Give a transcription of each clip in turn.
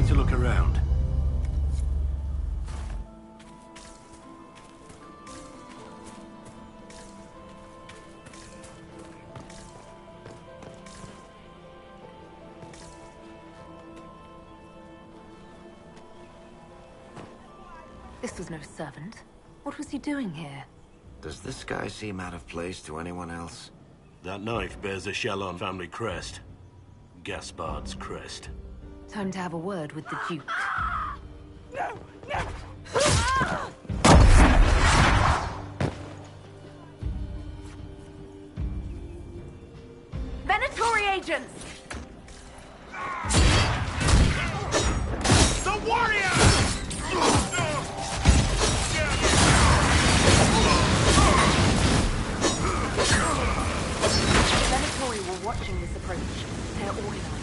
to look around. This was no servant. What was he doing here? Does this guy seem out of place to anyone else? That knife bears a Shallon family crest. Gaspard's crest. Time to have a word with the Duke. No! No! Venatori agents! The warrior! Venatori were watching this approach. They're organized.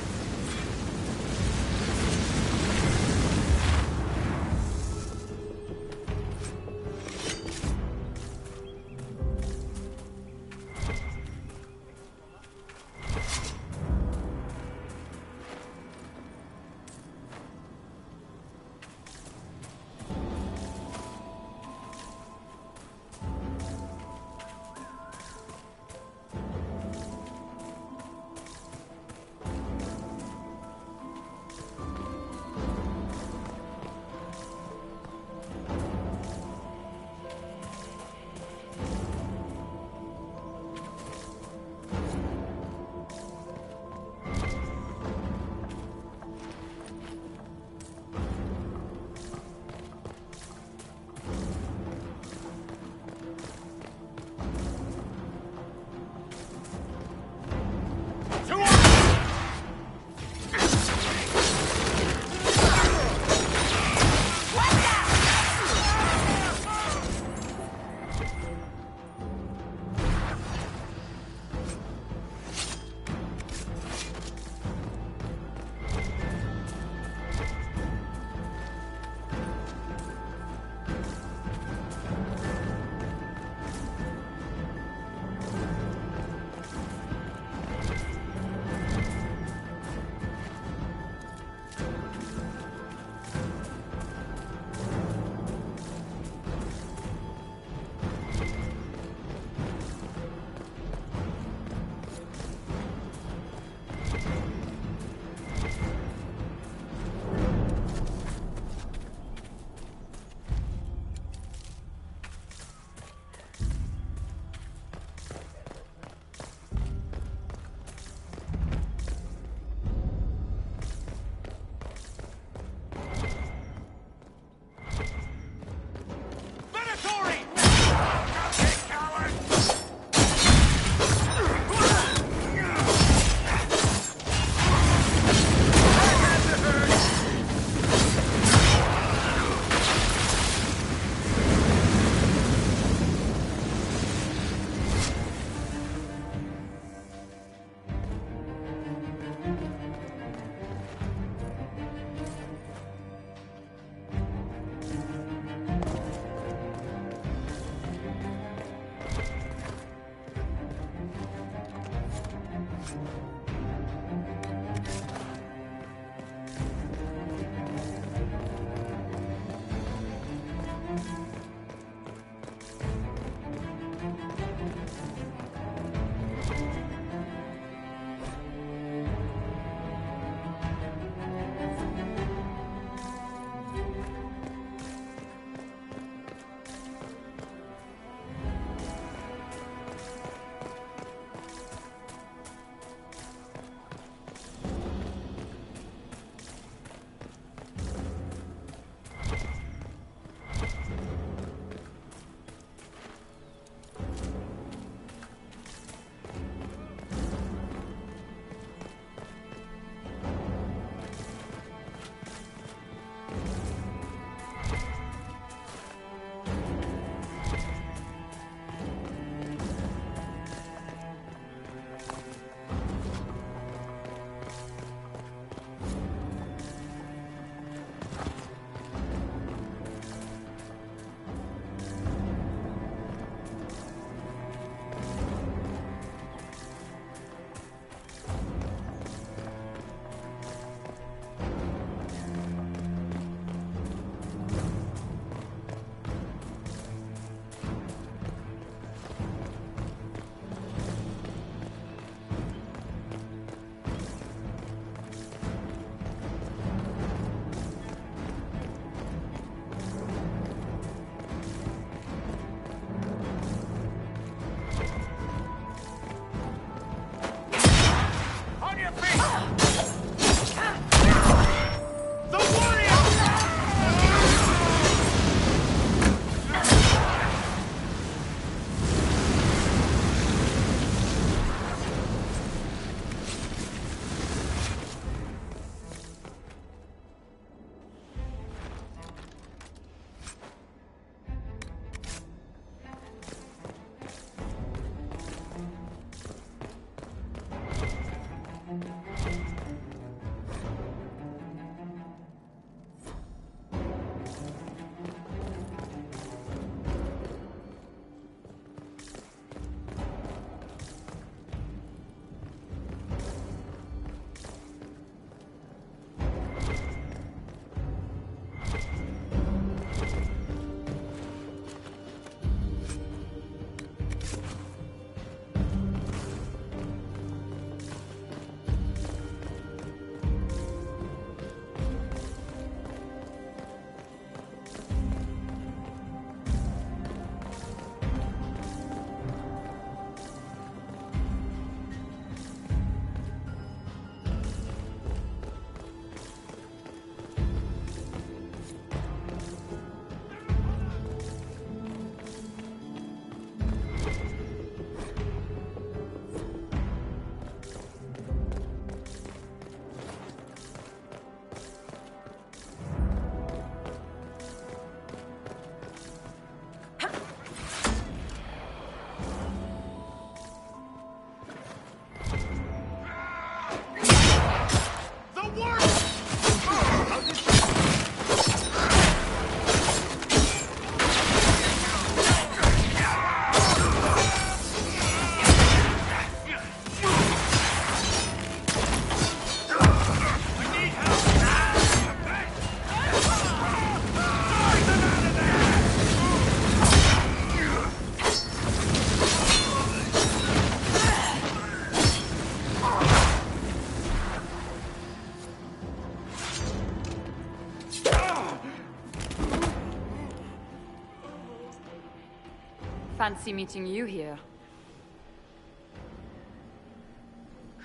Fancy meeting you here.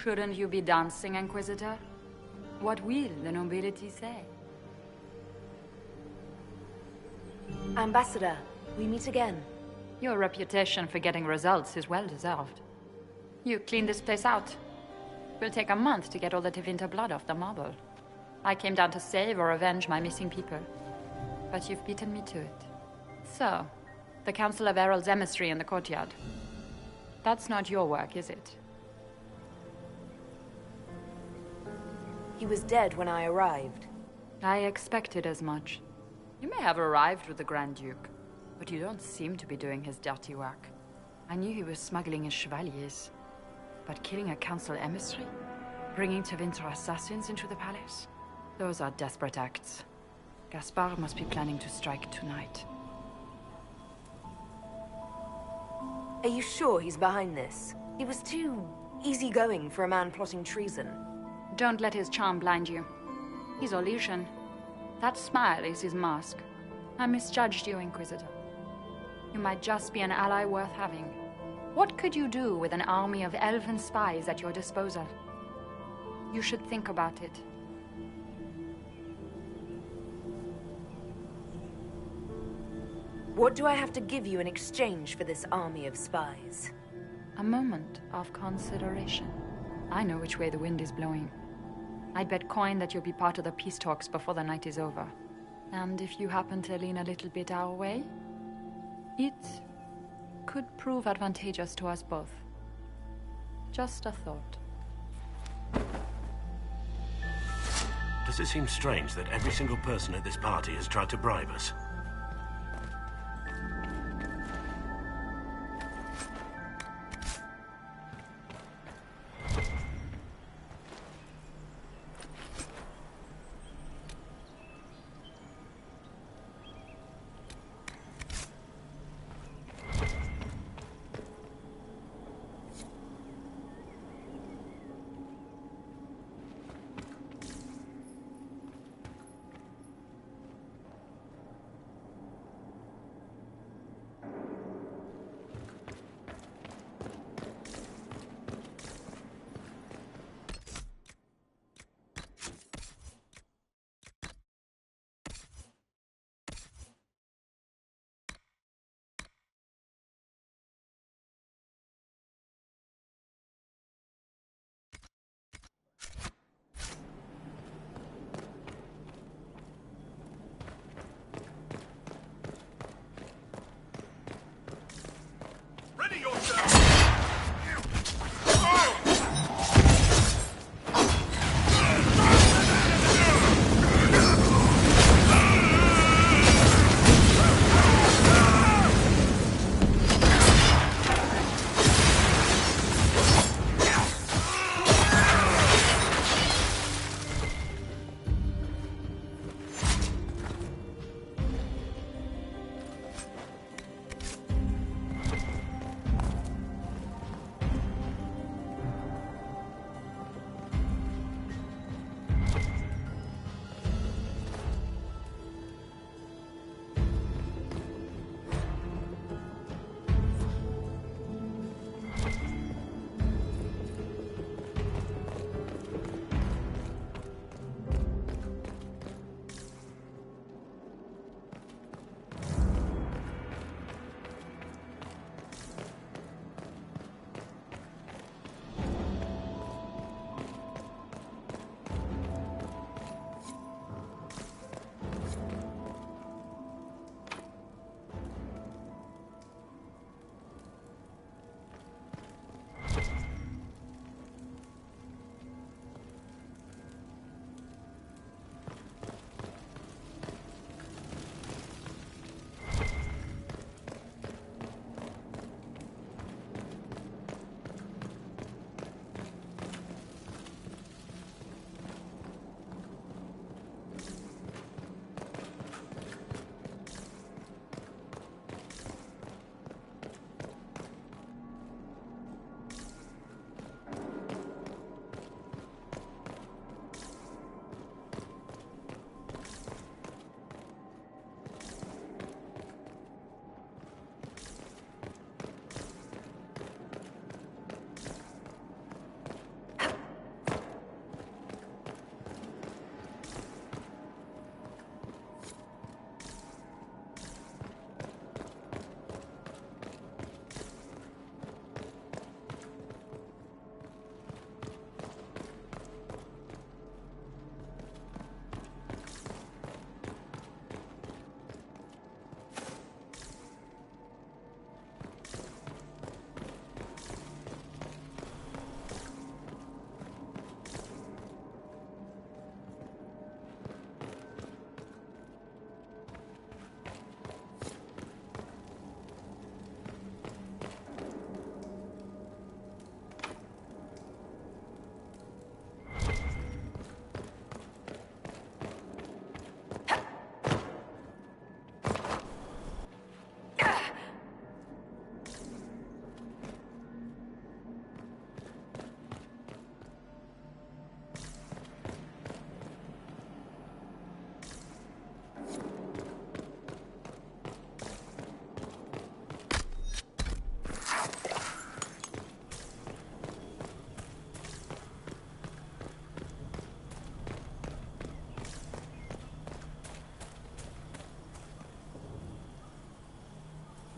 Shouldn't you be dancing, Inquisitor? What will the nobility say? Ambassador, we meet again. Your reputation for getting results is well deserved. You clean this place out. Will take a month to get all the Tevinter blood off the marble. I came down to save or avenge my missing people. But you've beaten me to it. So, the Council of Herald's emissary in the courtyard. That's not your work, is it? He was dead when I arrived. I expected as much. You may have arrived with the Grand Duke, but you don't seem to be doing his dirty work. I knew he was smuggling his chevaliers. But killing a council emissary? Bringing Tevinter assassins into the palace? Those are desperate acts. Gaspard must be planning to strike tonight. Are you sure he's behind this? He was too easygoing for a man plotting treason. Don't let his charm blind you. He's Orlesian. That smile is his mask. I misjudged you, Inquisitor. You might just be an ally worth having. What could you do with an army of elven spies at your disposal? You should think about it. What do I have to give you in exchange for this army of spies? A moment of consideration. I know which way the wind is blowing. I'd bet coin that you'll be part of the peace talks before the night is over. And if you happen to lean a little bit our way, it could prove advantageous to us both. Just a thought. Does it seem strange that every single person at this party has tried to bribe us?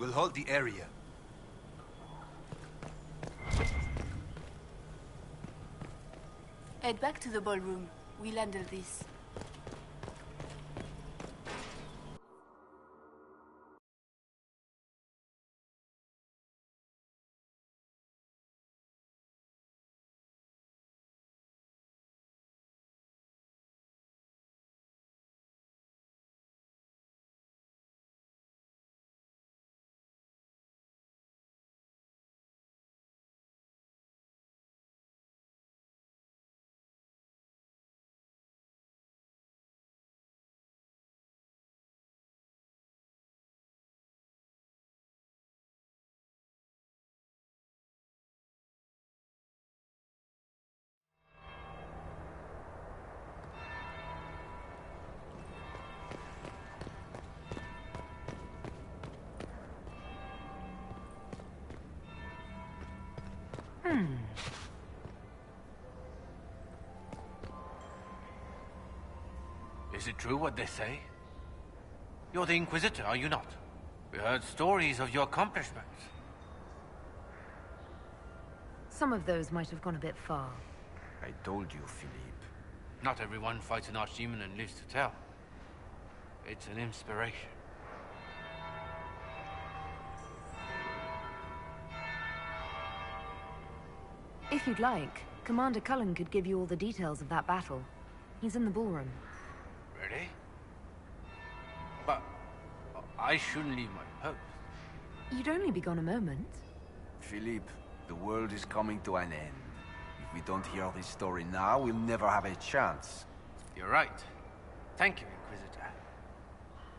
We'll hold the area. Head back to the ballroom. We'll handle this. Is it true what they say? You're the Inquisitor, are you not? We heard stories of your accomplishments. Some of those might have gone a bit far. I told you, Philippe. Not everyone fights an archdemon and lives to tell. It's an inspiration. If you'd like, Commander Cullen could give you all the details of that battle. He's in the ballroom. Really? But I shouldn't leave my post. You'd only be gone a moment. Philippe, the world is coming to an end. If we don't hear this story now, we'll never have a chance. You're right. Thank you, Inquisitor.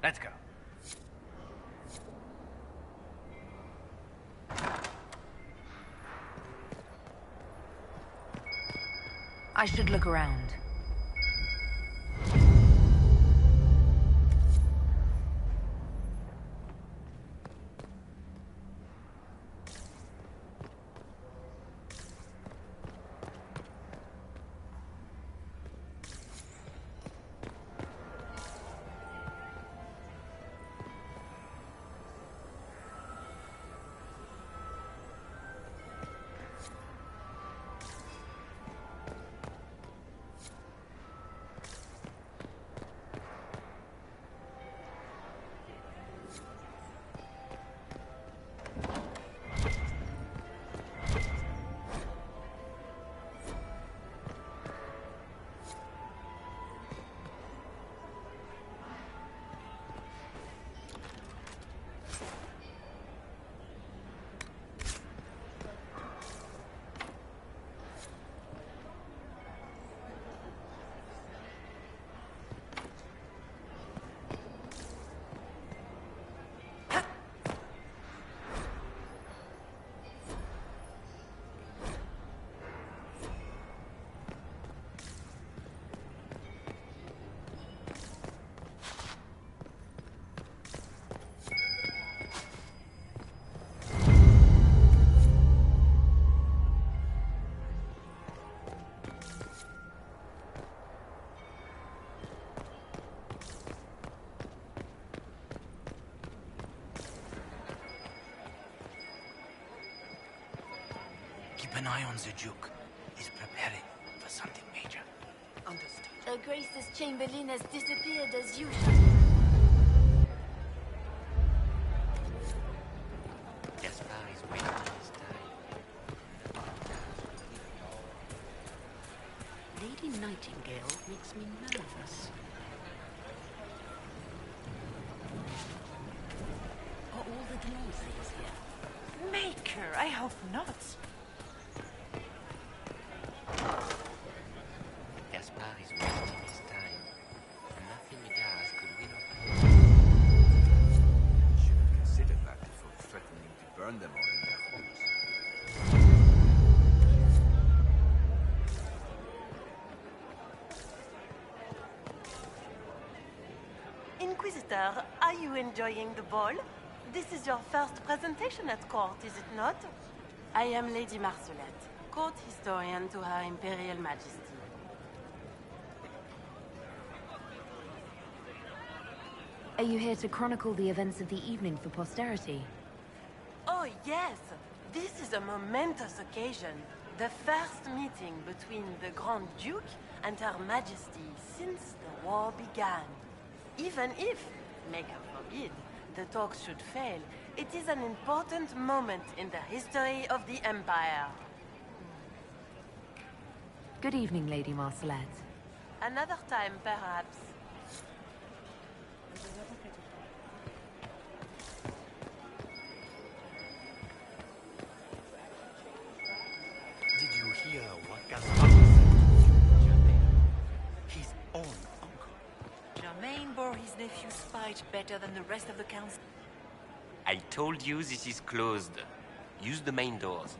Let's go. I should look around. Keep an eye on the Duke. He's preparing for something major. Understood. Her Grace's Chamberlain has disappeared as usual. Gaspar is waiting his time. Lady Nightingale makes me nervous. Are all the Denoises here? Maker, I hope not. Gaspar is wasting his time. Nothing he does could win over him. Should have considered that before threatening to burn them all in their homes. Inquisitor, are you enjoying the ball? This is your first presentation at court, is it not? I am Lady Marcelette, court historian to Her Imperial Majesty. Are you here to chronicle the events of the evening for posterity? Oh, yes. This is a momentous occasion. The first meeting between the Grand Duke and Her Majesty since the war began. Even if, may God forbid, the talks should fail, it is an important moment in the history of the Empire. Good evening, Lady Marcelette. Another time, perhaps. Did you hear what Gaspar said? His own uncle. Germain bore his nephew's spite better than the rest of the council. I told you this is closed. Use the main doors.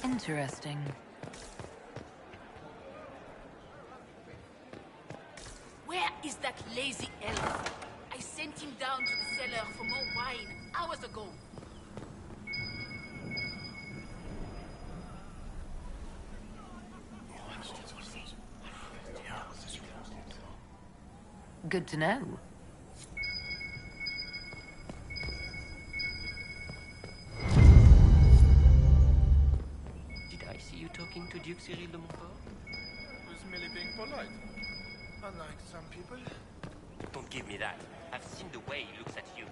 Interesting. Where is that lazy elf? I sent him down to the cellar for more wine hours ago. Good to know. Did I see you talking to Duke Cyril de Montfort? Was merely being polite. Unlike some people. Don't give me that. I've seen the way he looks at you.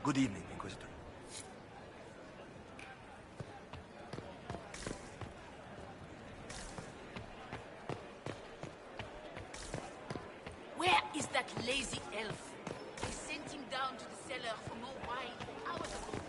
Good evening, Inquisitor. Where is that lazy elf? I sent him down to the cellar for more wine hours ago.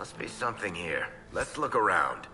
Must be something here. Let's look around.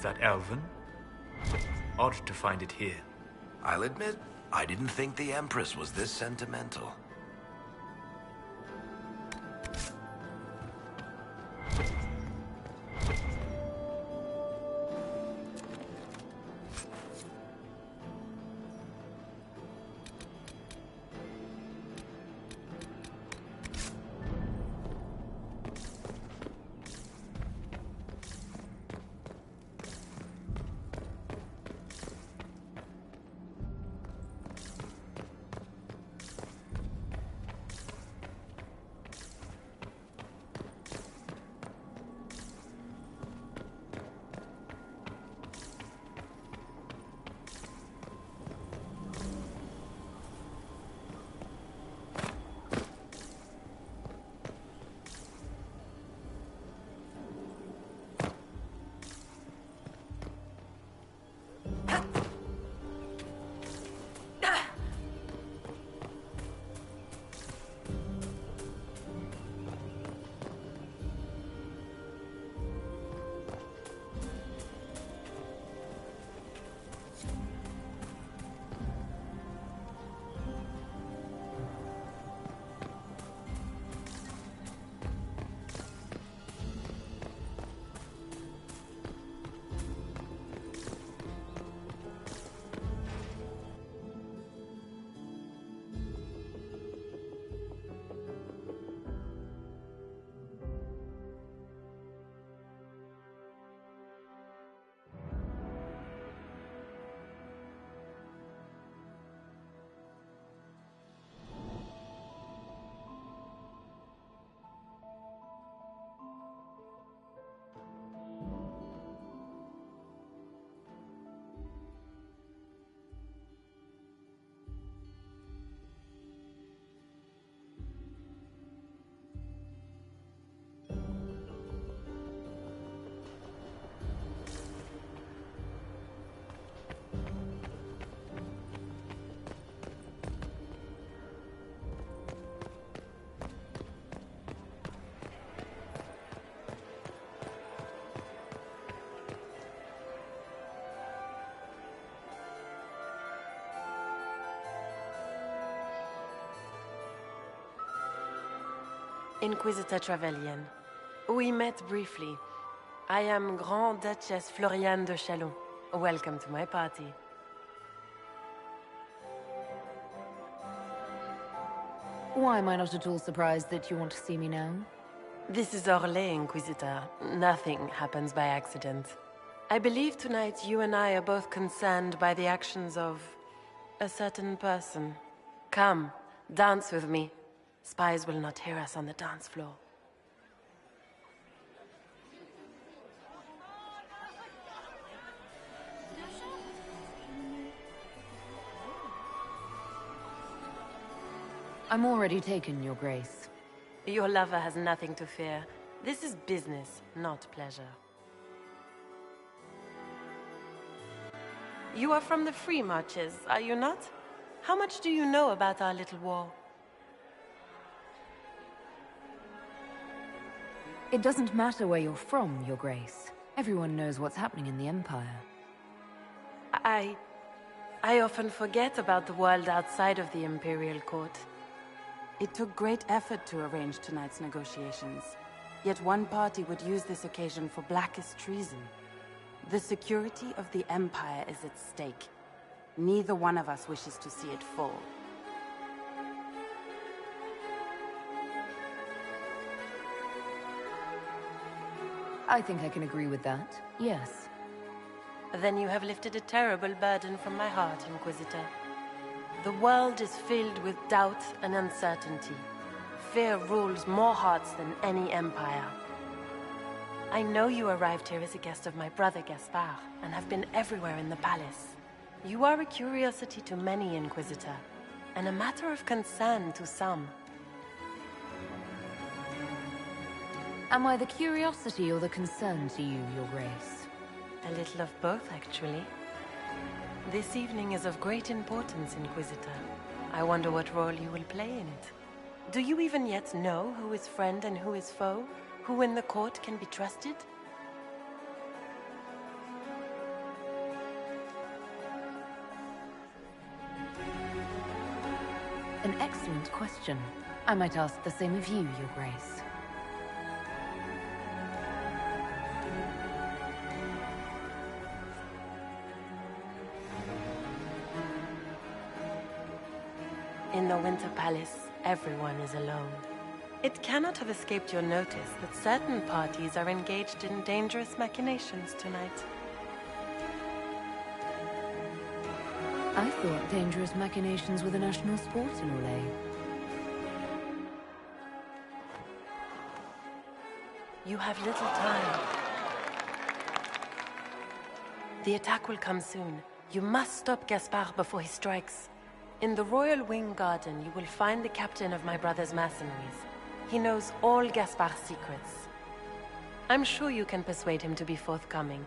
Is that Elven? Odd to find it here. I'll admit, I didn't think the Empress was this sentimental. Inquisitor Trevelyan. We met briefly. I am Grand Duchess Floriane de Chalon. Welcome to my party. Why am I not at all surprised that you want to see me now? This is Orlais, Inquisitor. Nothing happens by accident. I believe tonight you and I are both concerned by the actions of a certain person. Come, dance with me. Spies will not hear us on the dance floor. I'm already taken, Your Grace. Your lover has nothing to fear. This is business, not pleasure. You are from the Free Marches, are you not? How much do you know about our little war? It doesn't matter where you're from, Your Grace. Everyone knows what's happening in the Empire. I often forget about the world outside of the Imperial Court. It took great effort to arrange tonight's negotiations. Yet one party would use this occasion for blackest treason. The security of the Empire is at stake. Neither one of us wishes to see it fall. I think I can agree with that, yes. Then you have lifted a terrible burden from my heart, Inquisitor. The world is filled with doubt and uncertainty. Fear rules more hearts than any empire. I know you arrived here as a guest of my brother Gaspard, and have been everywhere in the palace. You are a curiosity to many, Inquisitor, and a matter of concern to some. Am I the curiosity or the concern to you, Your Grace? A little of both, actually. This evening is of great importance, Inquisitor. I wonder what role you will play in it. Do you even yet know who is friend and who is foe? Who in the court can be trusted? An excellent question. I might ask the same of you, Your Grace. In the Winter Palace, everyone is alone. It cannot have escaped your notice that certain parties are engaged in dangerous machinations tonight. I thought dangerous machinations were the national sport in Orlais. You have little time. The attack will come soon. You must stop Gaspard before he strikes. In the Royal Wing Garden, you will find the captain of my brother's mercenaries. He knows all Gaspard's secrets. I'm sure you can persuade him to be forthcoming.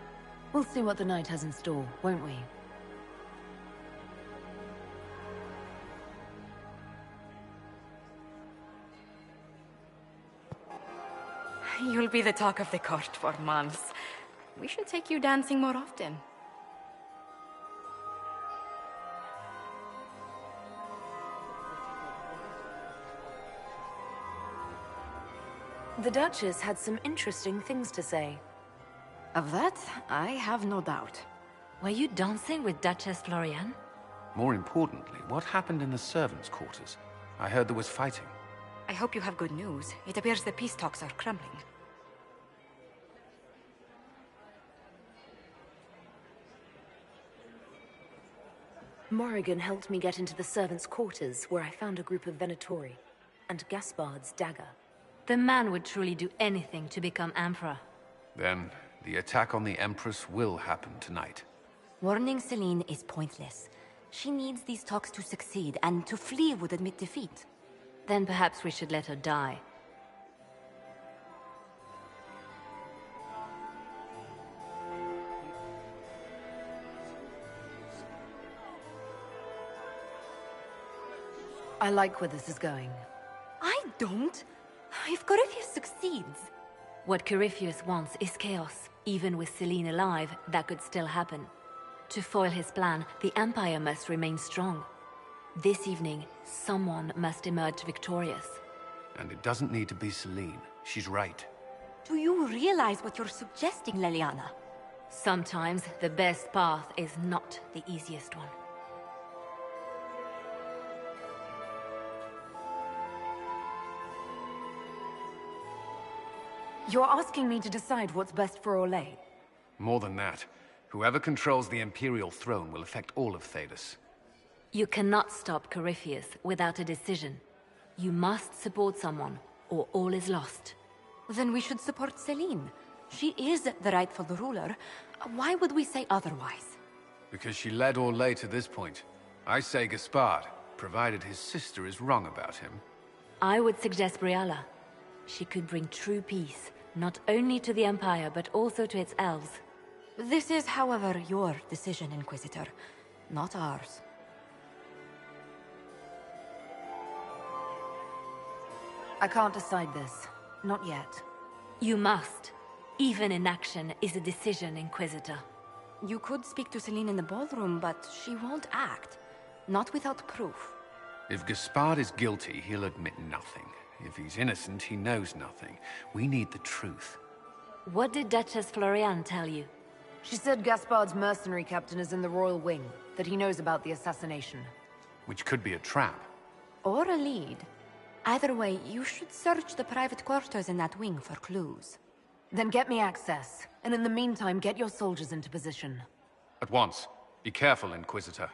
We'll see what the night has in store, won't we? You'll be the talk of the court for months. We should take you dancing more often. The Duchess had some interesting things to say. Of that, I have no doubt. Were you dancing with Duchess Floriane? More importantly, what happened in the servants' quarters? I heard there was fighting. I hope you have good news. It appears the peace talks are crumbling. Morrigan helped me get into the servants' quarters, where I found a group of Venatori, and Gaspard's dagger. The man would truly do anything to become Emperor. Then, the attack on the Empress will happen tonight. Warning Celine is pointless. She needs these talks to succeed, and to flee would admit defeat. Then perhaps we should let her die. I like where this is going. I don't. If Corypheus succeeds... What Corypheus wants is chaos. Even with Celine alive, that could still happen. To foil his plan, the Empire must remain strong. This evening, someone must emerge victorious. And it doesn't need to be Celine. She's right. Do you realize what you're suggesting, Leliana? Sometimes the best path is not the easiest one. You're asking me to decide what's best for Orlais? More than that, whoever controls the Imperial throne will affect all of Thedas. You cannot stop Corypheus without a decision. You must support someone, or all is lost. Then we should support Celine. She is the rightful ruler. Why would we say otherwise? Because she led Orlais to this point. I say Gaspard, provided his sister is wrong about him. I would suggest Briala. She could bring true peace, not only to the Empire, but also to its elves. This is, however, your decision, Inquisitor, not ours. I can't decide this. Not yet. You must. Even inaction is a decision, Inquisitor. You could speak to Celine in the ballroom, but she won't act. Not without proof. If Gaspard is guilty, he'll admit nothing. If he's innocent, he knows nothing. We need the truth. What did Duchess Floriane tell you? She said Gaspard's mercenary captain is in the Royal Wing, that he knows about the assassination. Which could be a trap. Or a lead. Either way, you should search the private quarters in that wing for clues. Then get me access, and in the meantime, get your soldiers into position. At once. Be careful, Inquisitor.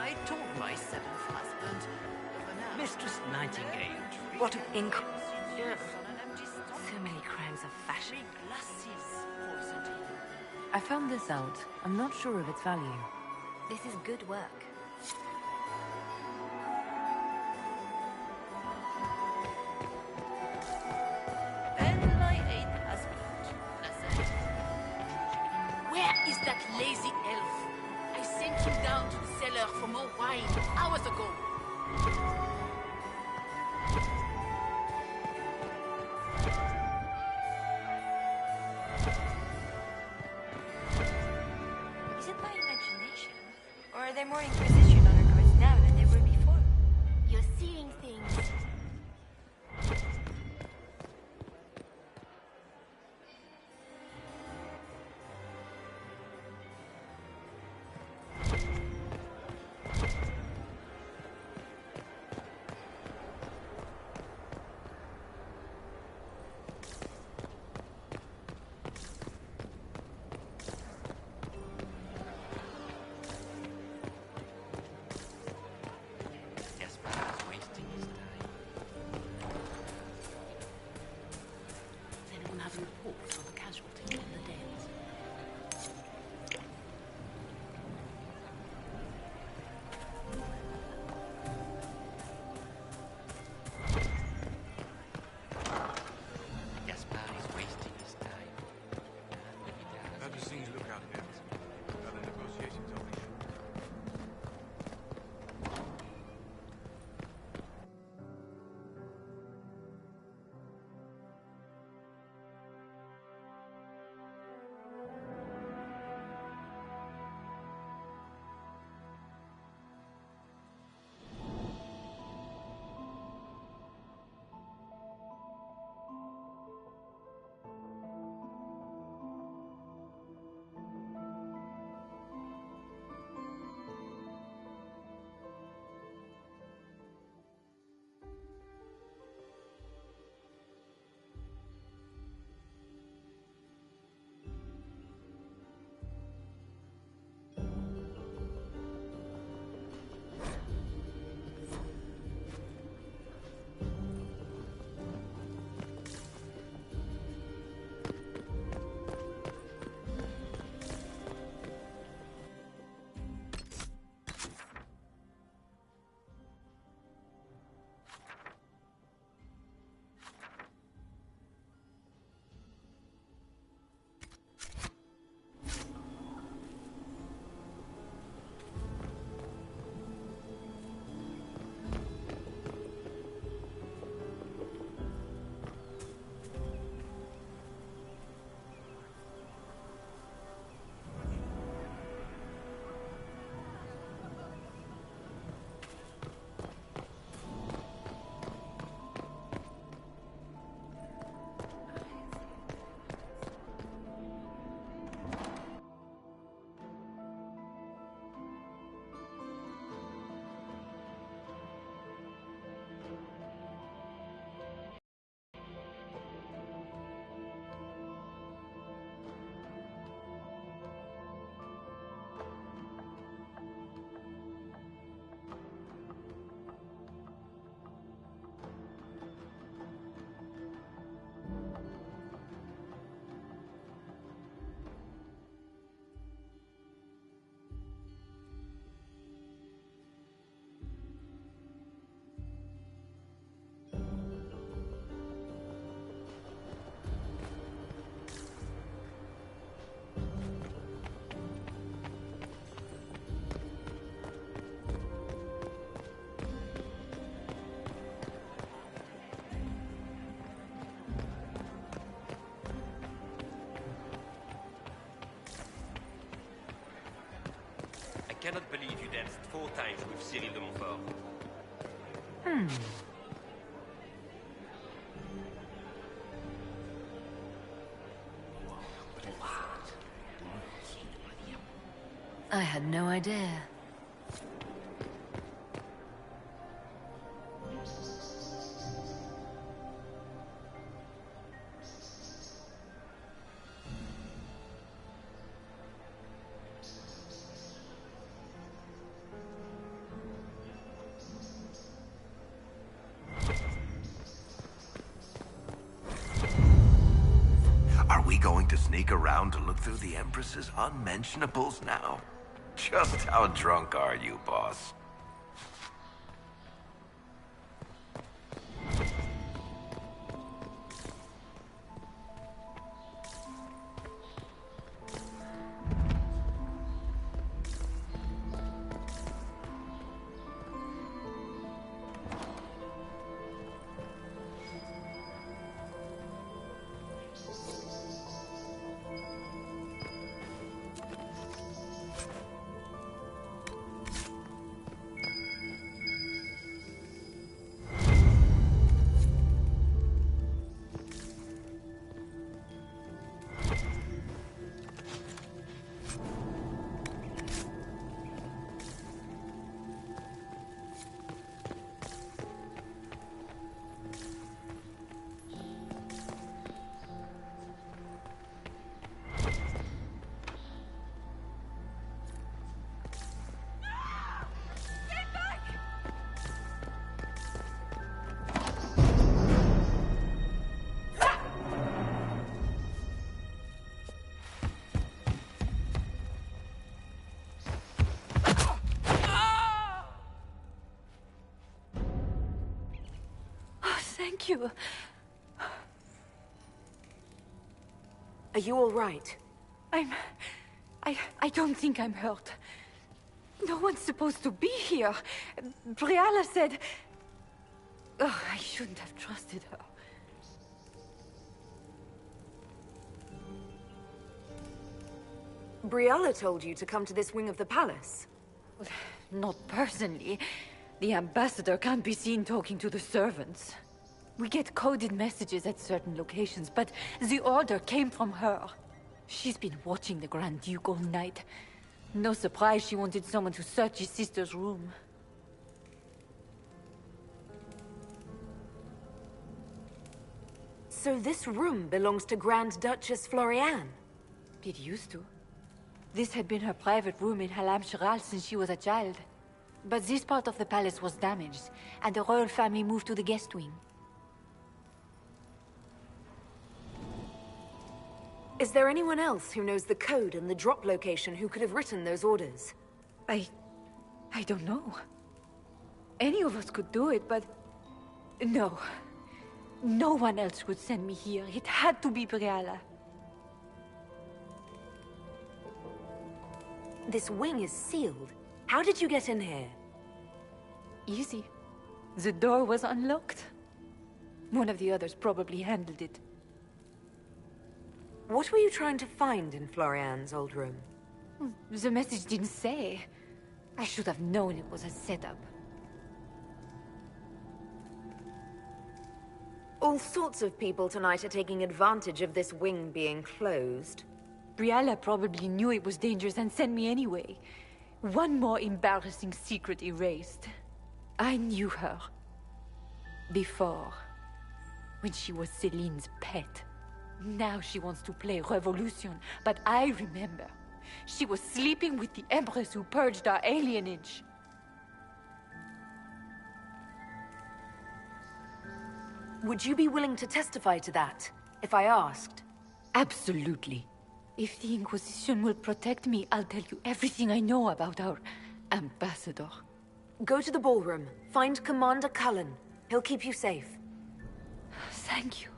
I told my seventh husband, Mistress Nightingale, What ink? So many crimes of fashion. I found this out. I'm not sure of its value. This is good work. And my eighth husband, where is that lazy elf? I sent him down to the cellar for more wine hours ago. Is it my imagination? Or are there more Inquisition honor now than there were before? You're seeing things. cannot believe you danced 4 times with Cyril de Montfort. I had no idea. Are we going to sneak around to look through the Empress's unmentionables now? Just how drunk are you, boss? Thank you. Are you all right? I don't think I'm hurt. No one's supposed to be here. Briala said... Oh, I shouldn't have trusted her. Briala told you to come to this wing of the palace? Not personally. The ambassador can't be seen talking to the servants. We get coded messages at certain locations, but the order came from her. She's been watching the Grand Duke all night. No surprise she wanted someone to search his sister's room. So this room belongs to Grand Duchess Floriane? It used to. This had been her private room in Halam Shiral since she was a child. But this part of the palace was damaged, and the royal family moved to the guest wing. Is there anyone else who knows the code and the drop location who could have written those orders? I don't know. Any of us could do it, but... No. No one else would send me here. It had to be Briala. This wing is sealed. How did you get in here? Easy. The door was unlocked. One of the others probably handled it. What were you trying to find in Floriane's old room? The message didn't say. I should have known it was a setup. All sorts of people tonight are taking advantage of this wing being closed. Briala probably knew it was dangerous and sent me anyway. One more embarrassing secret erased. I knew her. Before. When she was Celine's pet. Now she wants to play Revolution, but I remember. She was sleeping with the Empress who purged our alienage. Would you be willing to testify to that, if I asked? Absolutely. If the Inquisition will protect me, I'll tell you everything I know about our ambassador. Go to the ballroom. Find Commander Cullen. He'll keep you safe. Thank you.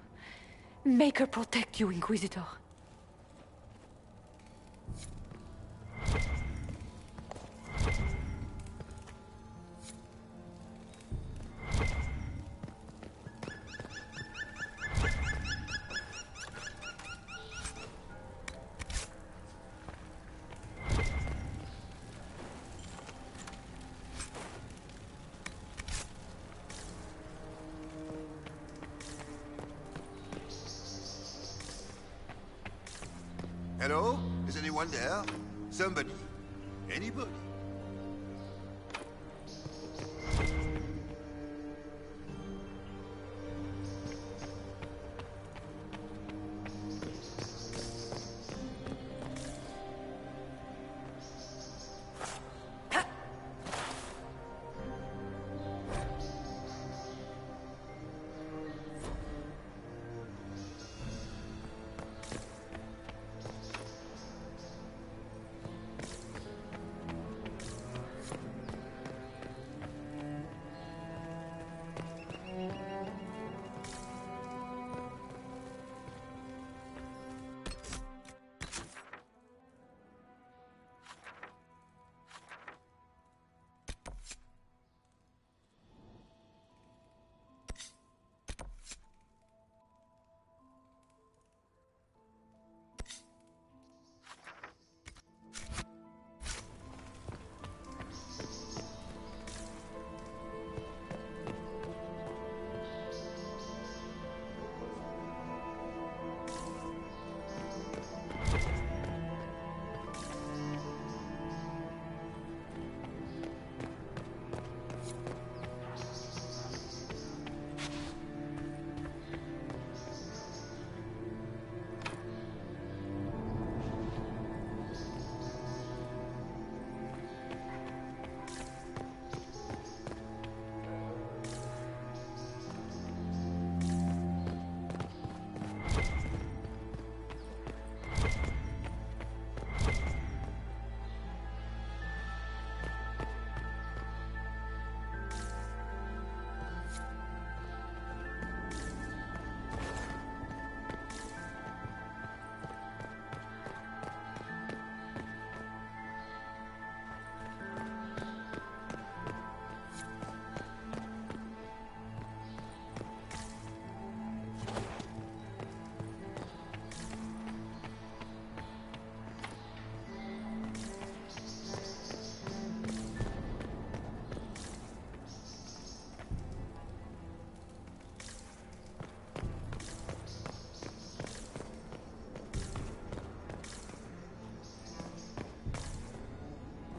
Make her protect you, Inquisitor. Hello? Is anyone there? Somebody? Anybody?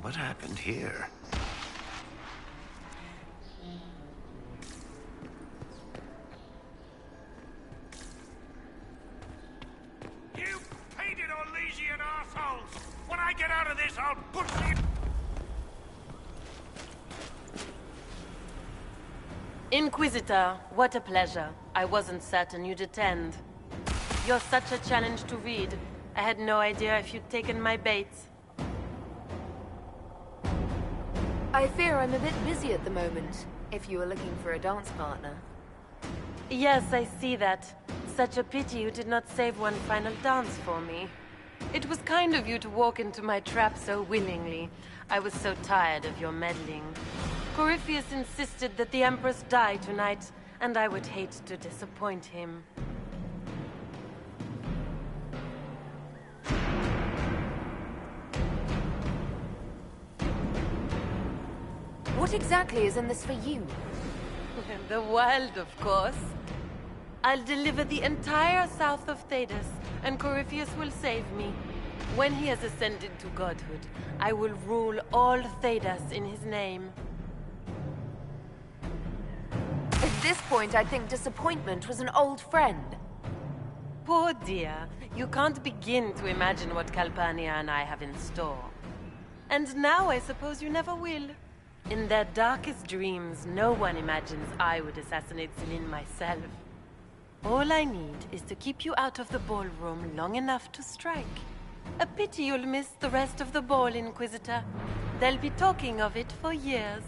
What happened here? You painted Orlesian assholes! When I get out of this, I'll put you... Inquisitor, what a pleasure. I wasn't certain you'd attend. You're such a challenge to read. I had no idea if you'd taken my bait. I fear I'm a bit busy at the moment, if you were looking for a dance partner. Yes, I see that. Such a pity you did not save one final dance for me. It was kind of you to walk into my trap so willingly. I was so tired of your meddling. Corypheus insisted that the Empress die tonight, and I would hate to disappoint him. What exactly is in this for you? The wild, of course. I'll deliver the entire south of Thedas, and Corypheus will save me. When he has ascended to godhood, I will rule all Thedas in his name. At this point, I think disappointment was an old friend. Poor dear. You can't begin to imagine what Calpurnia and I have in store. And now I suppose you never will. In their darkest dreams, no one imagines I would assassinate Celine myself. All I need is to keep you out of the ballroom long enough to strike. A pity you'll miss the rest of the ball, Inquisitor. They'll be talking of it for years.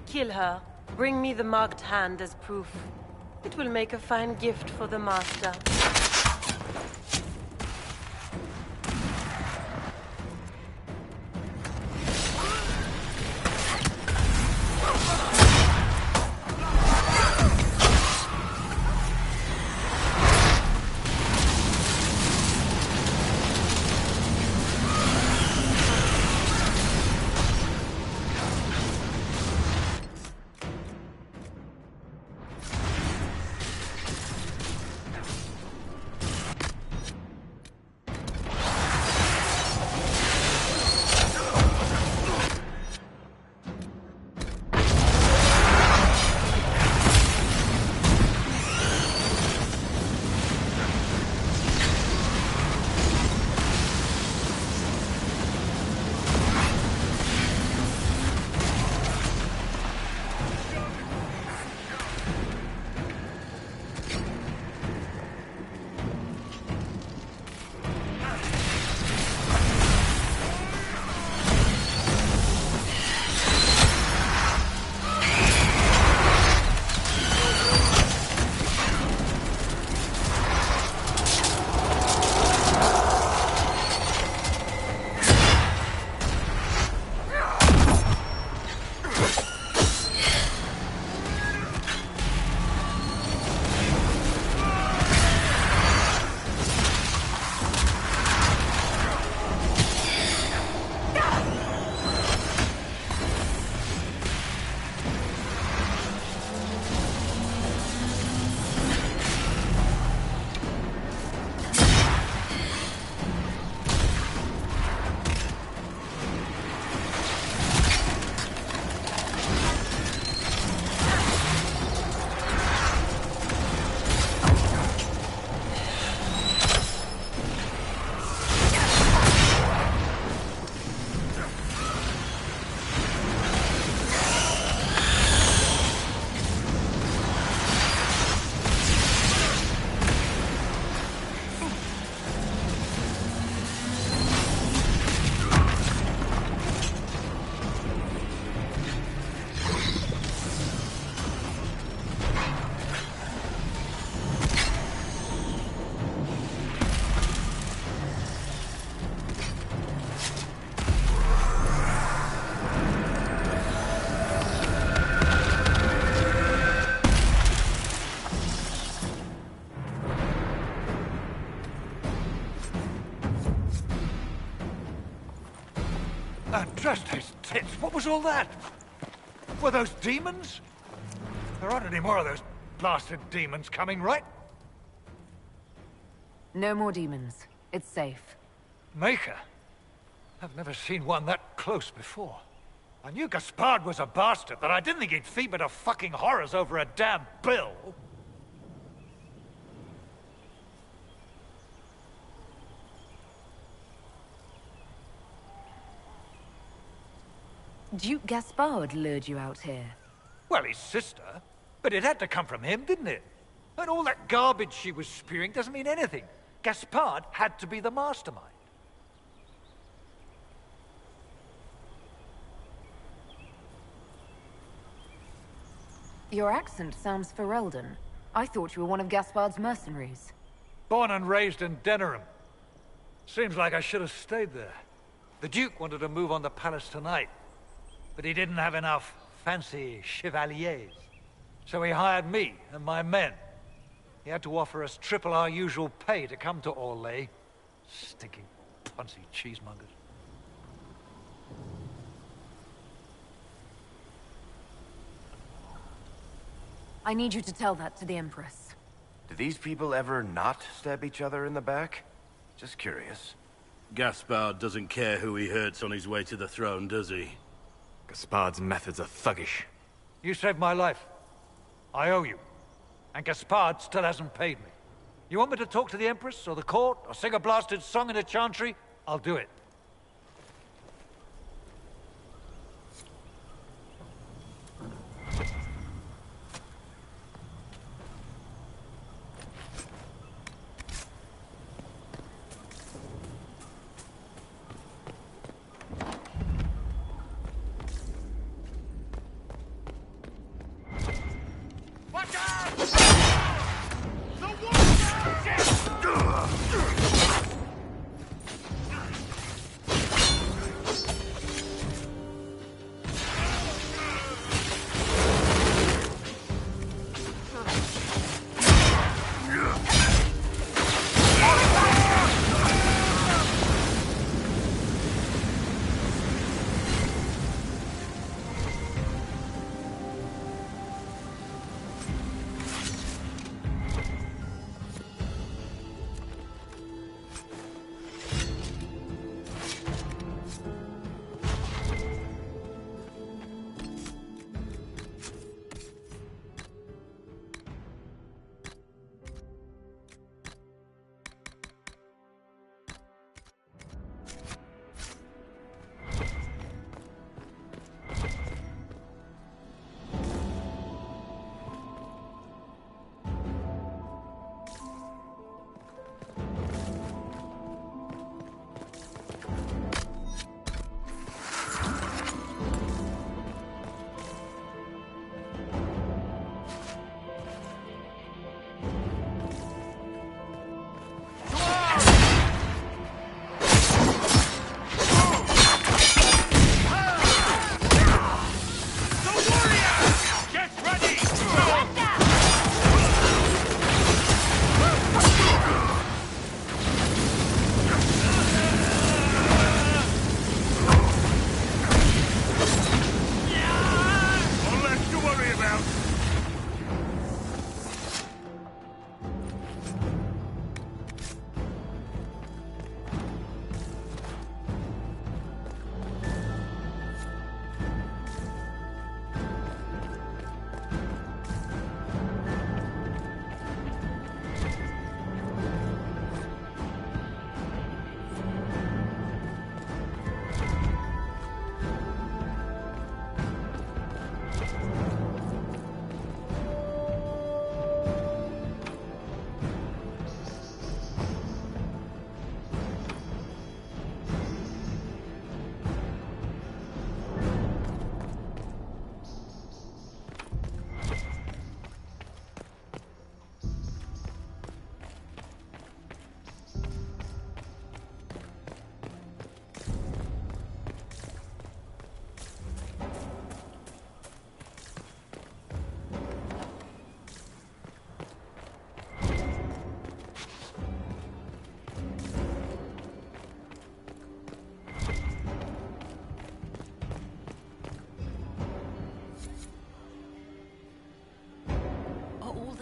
Kill her. Bring me the marked hand as proof. It will make a fine gift for the Master. Trust's tits, what was all that? Were those demons? There aren't any more of those blasted demons coming, right? No more demons. It's safe. Maker? I've never seen one that close before. I knew Gaspard was a bastard, but I didn't think he'd feed me to fucking horrors over a damn bill. Duke Gaspard lured you out here. Well, his sister. But it had to come from him, didn't it? And all that garbage she was spewing doesn't mean anything. Gaspard had to be the mastermind. Your accent sounds Ferelden. I thought you were one of Gaspard's mercenaries. Born and raised in Denerim. Seems like I should have stayed there. The Duke wanted to move on the palace tonight, but he didn't have enough fancy chevaliers. So he hired me and my men. He had to offer us triple our usual pay to come to Orlais. Stinking, punsy cheesemongers. I need you to tell that to the Empress. Do these people ever not stab each other in the back? Just curious. Gaspard doesn't care who he hurts on his way to the throne, does he? Gaspard's methods are thuggish. You saved my life. I owe you. And Gaspard still hasn't paid me. You want me to talk to the Empress, or the court, or sing a blasted song in a chantry? I'll do it.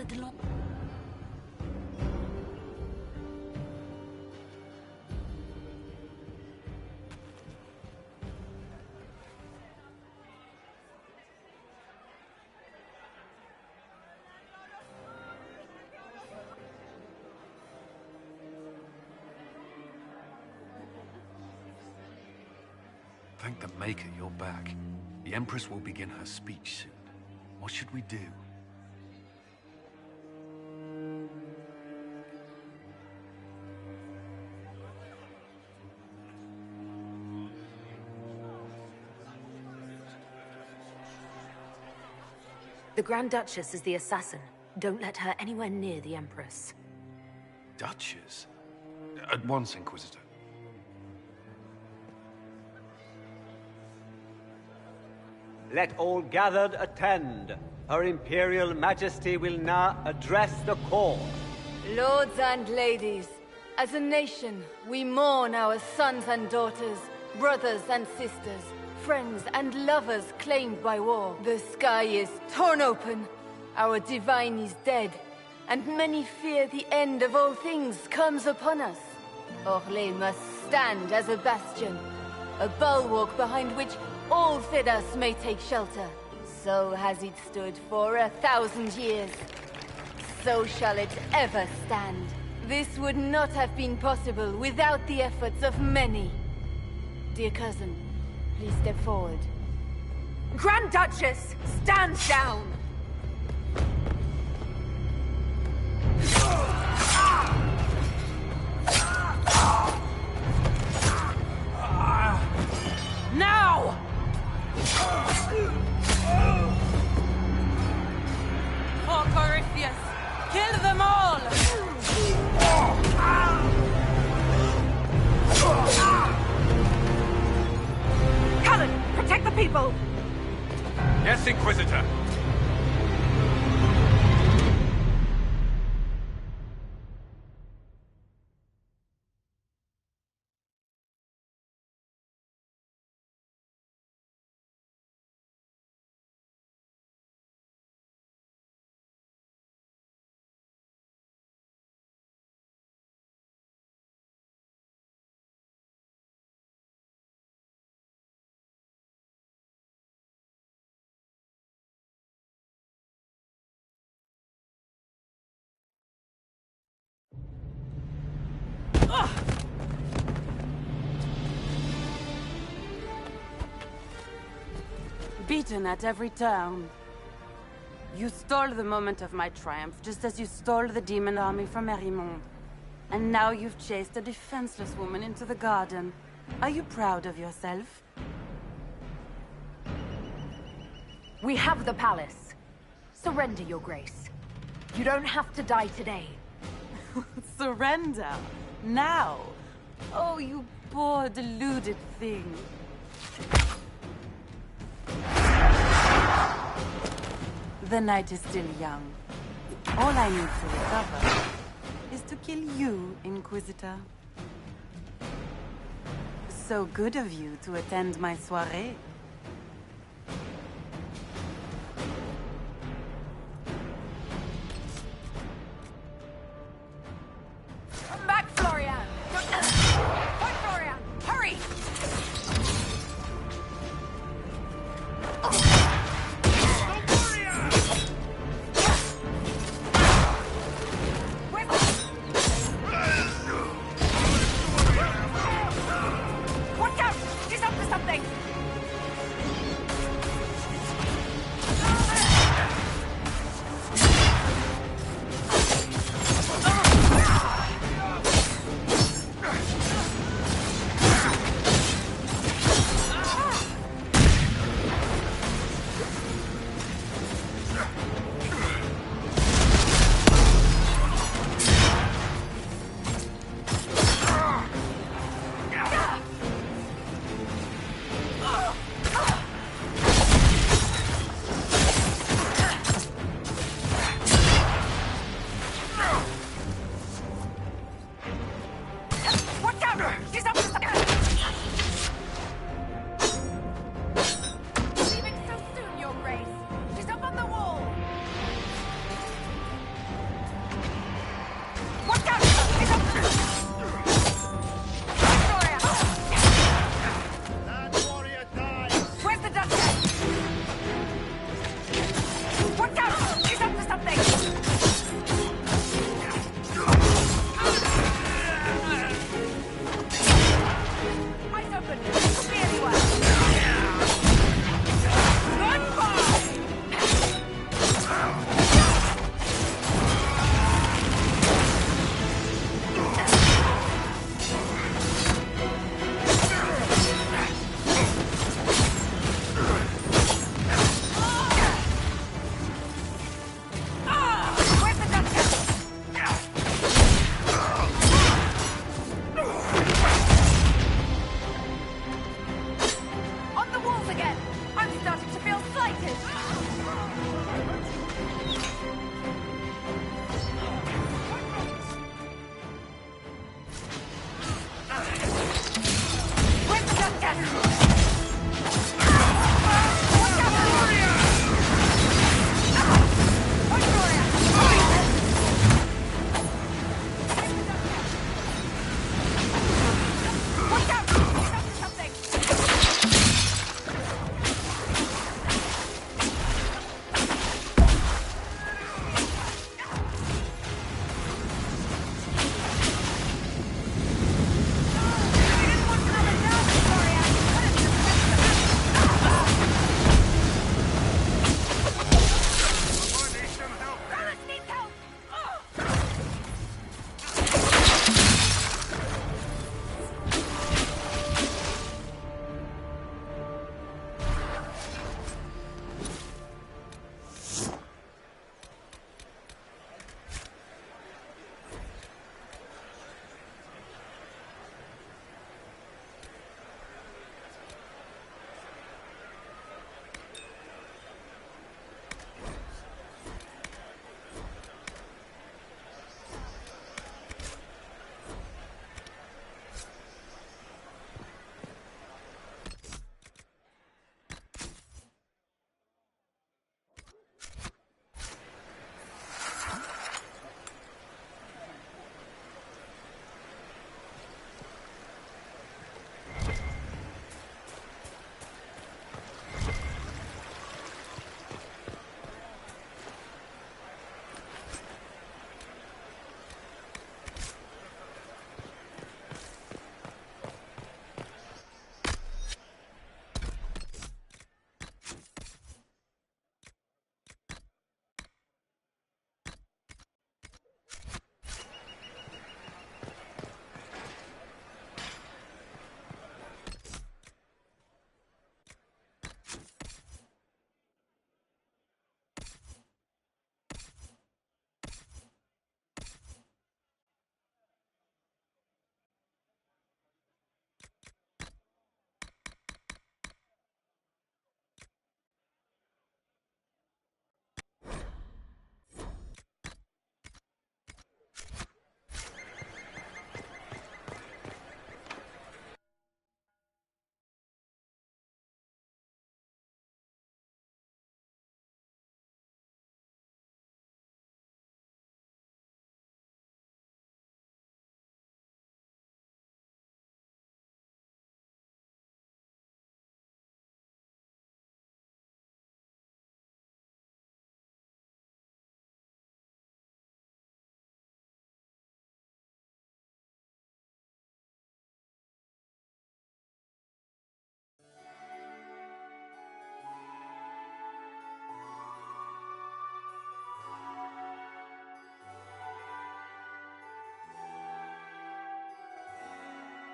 de long. Thank the Maker you're back. The Empress will begin her speech soon. What should we do? The Grand Duchess is the assassin. Don't let her anywhere near the Empress. Duchess? At once, Inquisitor. Let all gathered attend. Her Imperial Majesty will now address the court. Lords and ladies, as a nation, we mourn our sons and daughters, brothers and sisters, friends and lovers claimed by war. The sky is torn open, our divine is dead, and many fear the end of all things comes upon us. Orlais must stand as a bastion, a bulwark behind which all Fidas may take shelter. So has it stood for 1,000 years. So shall it ever stand. This would not have been possible without the efforts of many. Dear cousin, please step forward. Grand Duchess, stand down! Now! For Corypheus, kill them all! Cullen, protect the people! Yes, Inquisitor. Beaten at every turn. You stole the moment of my triumph, just as you stole the demon army from Merimond. And now you've chased a defenseless woman into the garden. Are you proud of yourself? We have the palace. Surrender, Your Grace. You don't have to die today. Surrender? Now? Oh, you poor, deluded thing. The night is still young. All I need to recover is to kill you, Inquisitor. So good of you to attend my soirée. Come back, Florian! Fight, Florian! Hurry! Watch out! He's up to something!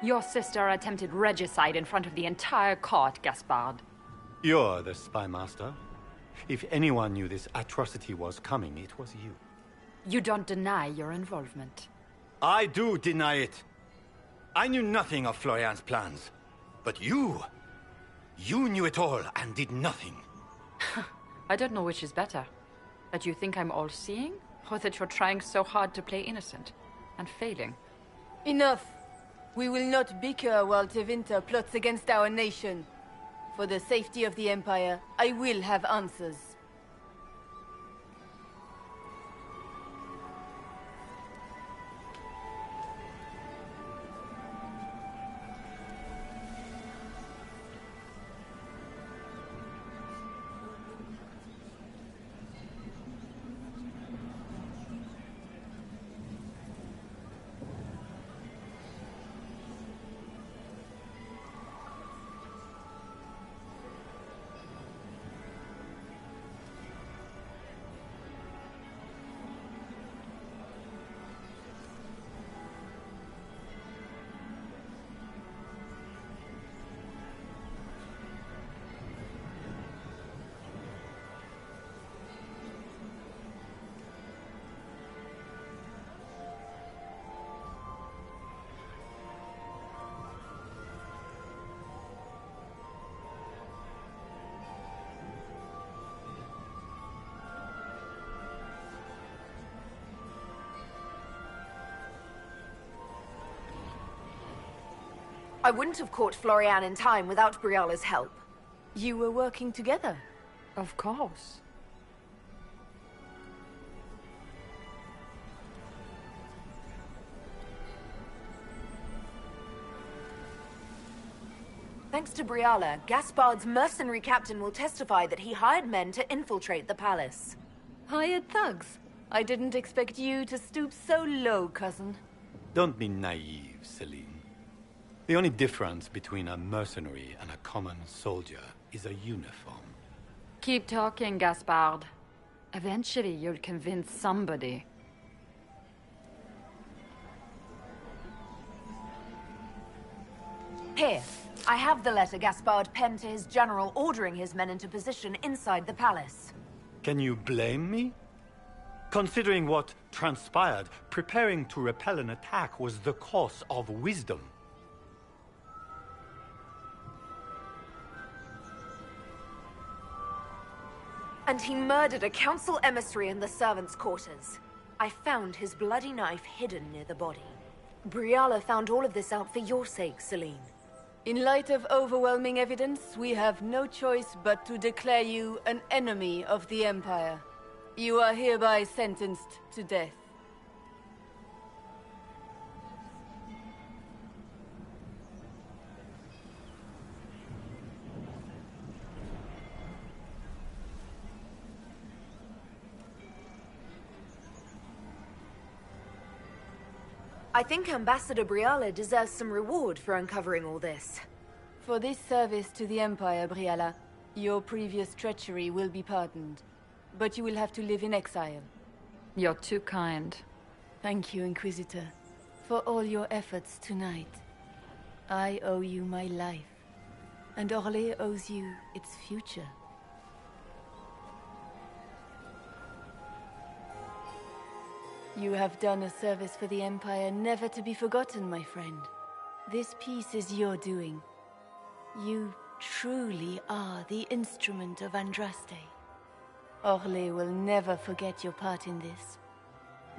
Your sister attempted regicide in front of the entire court, Gaspard. You're the spy master. If anyone knew this atrocity was coming, it was you. You don't deny your involvement. I do deny it. I knew nothing of Florian's plans. But you knew it all and did nothing. I don't know which is better. That you think I'm all-seeing, or that you're trying so hard to play innocent and failing. Enough! We will not bicker while Tevinter plots against our nation. For the safety of the Empire, I will have answers. I wouldn't have caught Florian in time without Briala's help. You were working together? Of course. Thanks to Briala, Gaspard's mercenary captain will testify that he hired men to infiltrate the palace. Hired thugs? I didn't expect you to stoop so low, cousin. Don't be naive, Celine. The only difference between a mercenary and a common soldier is a uniform. Keep talking, Gaspard. Eventually, you'll convince somebody. Here, I have the letter Gaspard penned to his general ordering his men into position inside the palace. Can you blame me? Considering what transpired, preparing to repel an attack was the course of wisdom. And he murdered a council emissary in the servants' quarters. I found his bloody knife hidden near the body. Briala found all of this out for your sake, Celine. In light of overwhelming evidence, we have no choice but to declare you an enemy of the Empire. You are hereby sentenced to death. I think Ambassador Briala deserves some reward for uncovering all this. For this service to the Empire, Briala, your previous treachery will be pardoned. But you will have to live in exile. You're too kind. Thank you, Inquisitor, for all your efforts tonight. I owe you my life, and Orlais owes you its future. You have done a service for the Empire never to be forgotten, my friend. This piece is your doing. You truly are the instrument of Andraste. Orlais will never forget your part in this,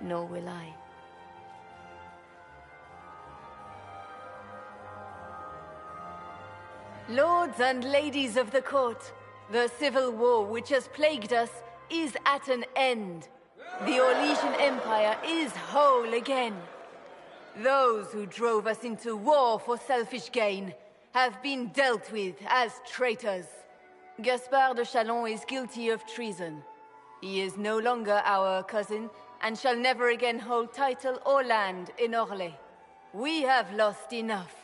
nor will I. Lords and ladies of the court, the civil war which has plagued us is at an end. The Orlesian Empire is whole again. Those who drove us into war for selfish gain have been dealt with as traitors. Gaspard de Chalon is guilty of treason. He is no longer our cousin and shall never again hold title or land in Orlais. We have lost enough.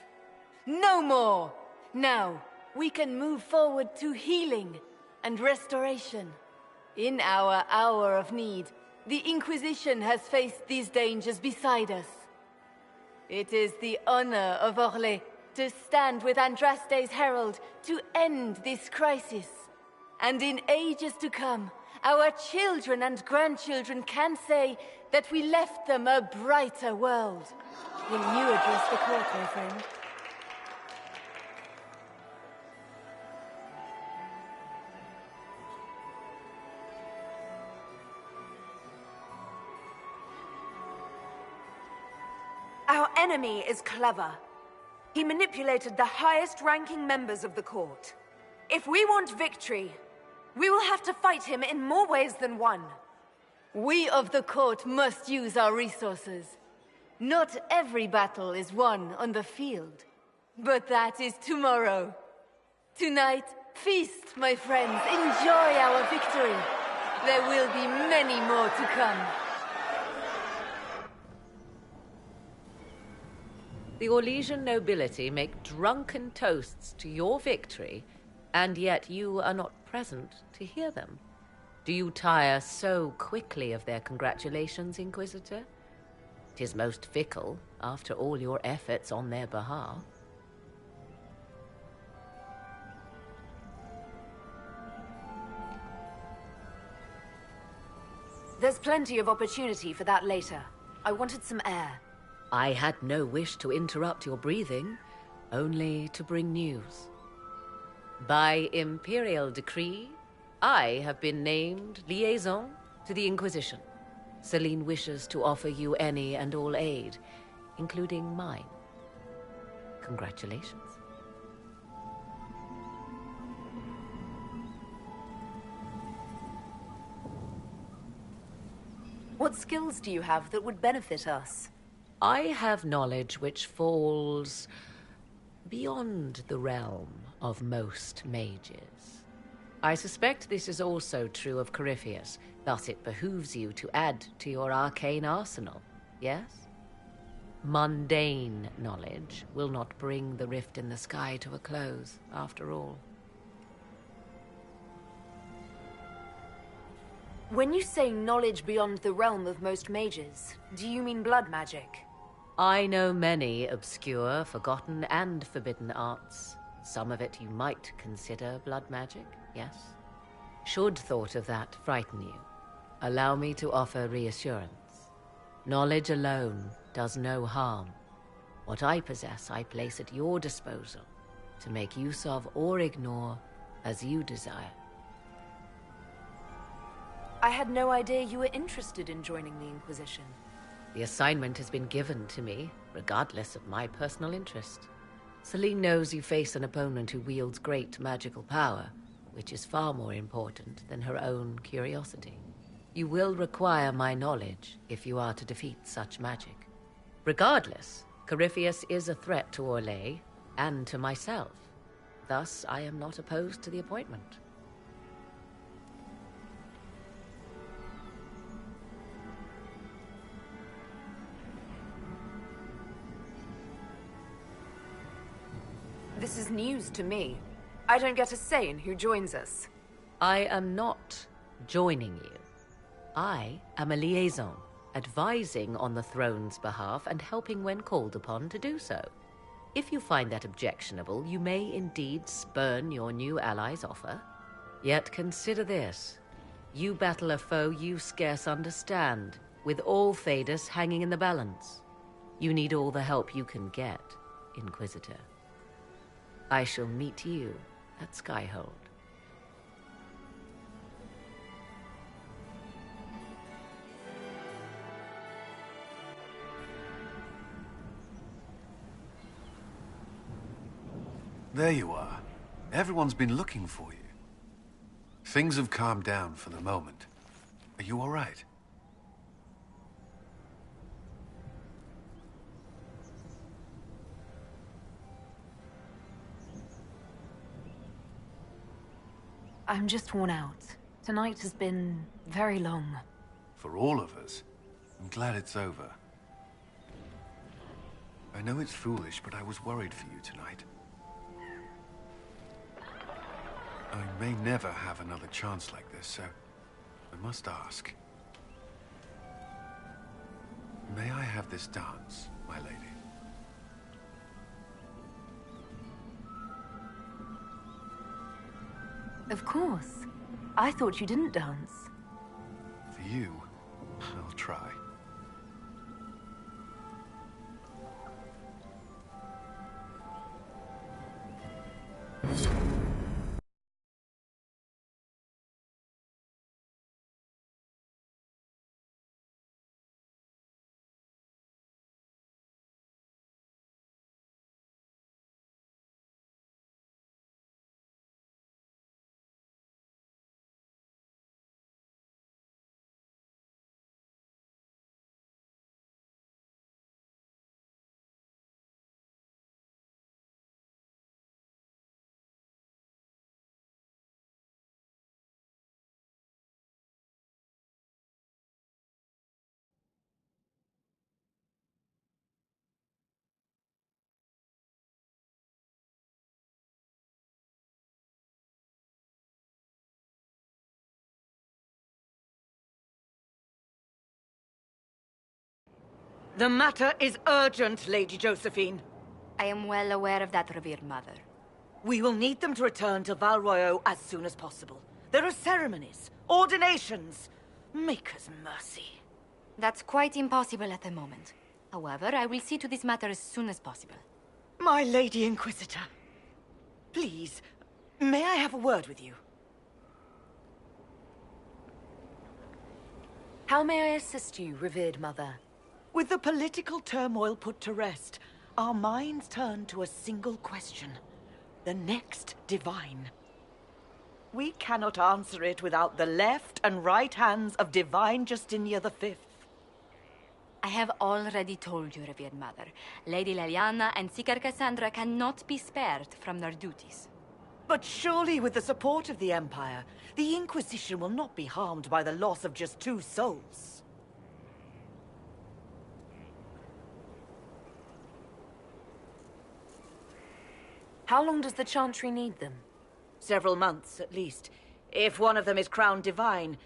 No more! Now, we can move forward to healing and restoration. In our hour of need, the Inquisition has faced these dangers beside us. It is the honor of Orlais to stand with Andraste's herald to end this crisis. And in ages to come, our children and grandchildren can say that we left them a brighter world. Will you address the court, my friend? Our enemy is clever. He manipulated the highest-ranking members of the court. If we want victory, we will have to fight him in more ways than one. We of the court must use our resources. Not every battle is won on the field, but that is tomorrow. Tonight, feast, my friends. Enjoy our victory. There will be many more to come. The Orlesian nobility make drunken toasts to your victory, and yet you are not present to hear them. Do you tire so quickly of their congratulations, Inquisitor? 'Tis most fickle, after all your efforts on their behalf. There's plenty of opportunity for that later. I wanted some air. I had no wish to interrupt your breathing, only to bring news. By imperial decree, I have been named liaison to the Inquisition. Celine wishes to offer you any and all aid, including mine. Congratulations. What skills do you have that would benefit us? I have knowledge which falls beyond the realm of most mages. I suspect this is also true of Corypheus, thus it behooves you to add to your arcane arsenal, yes? Mundane knowledge will not bring the rift in the sky to a close, after all. When you say knowledge beyond the realm of most mages, do you mean blood magic? I know many obscure, forgotten, and forbidden arts. Some of it you might consider blood magic, yes? Should thought of that frighten you, allow me to offer reassurance. Knowledge alone does no harm. What I possess, I place at your disposal to make use of or ignore as you desire. I had no idea you were interested in joining the Inquisition. The assignment has been given to me, regardless of my personal interest. Celine knows you face an opponent who wields great magical power, which is far more important than her own curiosity. You will require my knowledge if you are to defeat such magic. Regardless, Corypheus is a threat to Orlais and to myself. Thus, I am not opposed to the appointment. This is news to me. I don't get a say in who joins us. I am not joining you. I am a liaison, advising on the throne's behalf and helping when called upon to do so. If you find that objectionable, you may indeed spurn your new ally's offer. Yet consider this. You battle a foe you scarce understand, with all Thedas hanging in the balance. You need all the help you can get, Inquisitor. I shall meet you at Skyhold. There you are. Everyone's been looking for you. Things have calmed down for the moment. Are you all right? I'm just worn out. Tonight has been very long. For all of us. I'm glad it's over. I know it's foolish, but I was worried for you tonight. I may never have another chance like this, so I must ask. May I have this dance, my lady? Of course. I thought you didn't dance. For you, I'll try. The matter is urgent, Lady Josephine. I am well aware of that, revered mother. We will need them to return to Val Royeaux as soon as possible. There are ceremonies, ordinations. Maker's mercy. That's quite impossible at the moment. However, I will see to this matter as soon as possible. My Lady Inquisitor. Please, may I have a word with you? How may I assist you, revered mother? With the political turmoil put to rest, our minds turn to a single question. The next divine. We cannot answer it without the left and right hands of Divine Justinia V. I have already told you, revered mother. Lady Leliana and Seeker Cassandra cannot be spared from their duties. But surely with the support of the Empire, the Inquisition will not be harmed by the loss of just 2 souls. How long does the Chantry need them? Several months, at least. If one of them is crowned divine,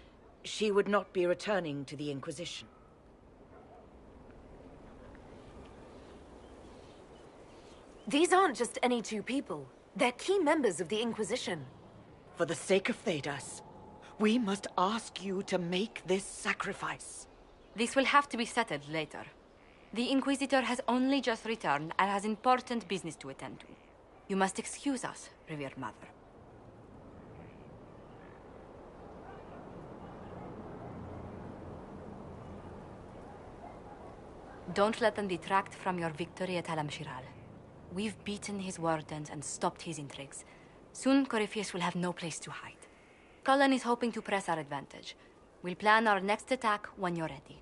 she would not be returning to the Inquisition. These aren't just any 2 people. They're key members of the Inquisition. For the sake of Thedas, we must ask you to make this sacrifice. This will have to be settled later. The Inquisitor has only just returned and has important business to attend to. You must excuse us, revered mother. Don't let them detract from your victory at Alam-Shiral. We've beaten his wardens and stopped his intrigues. Soon, Corypheus will have no place to hide. Cullen is hoping to press our advantage. We'll plan our next attack when you're ready.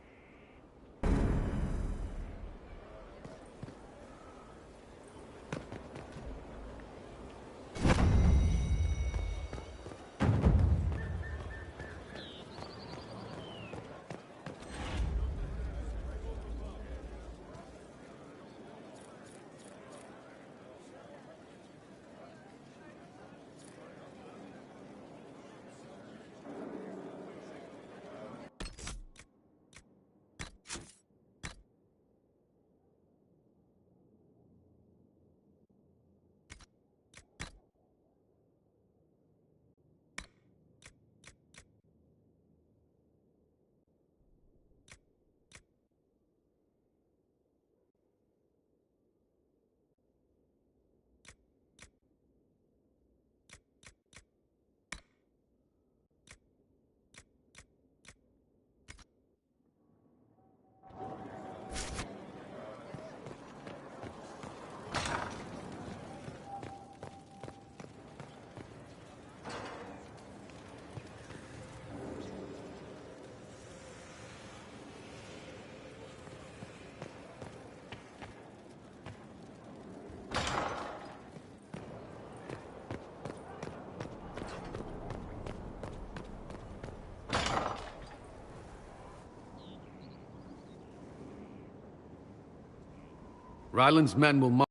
Ryland's men will monitor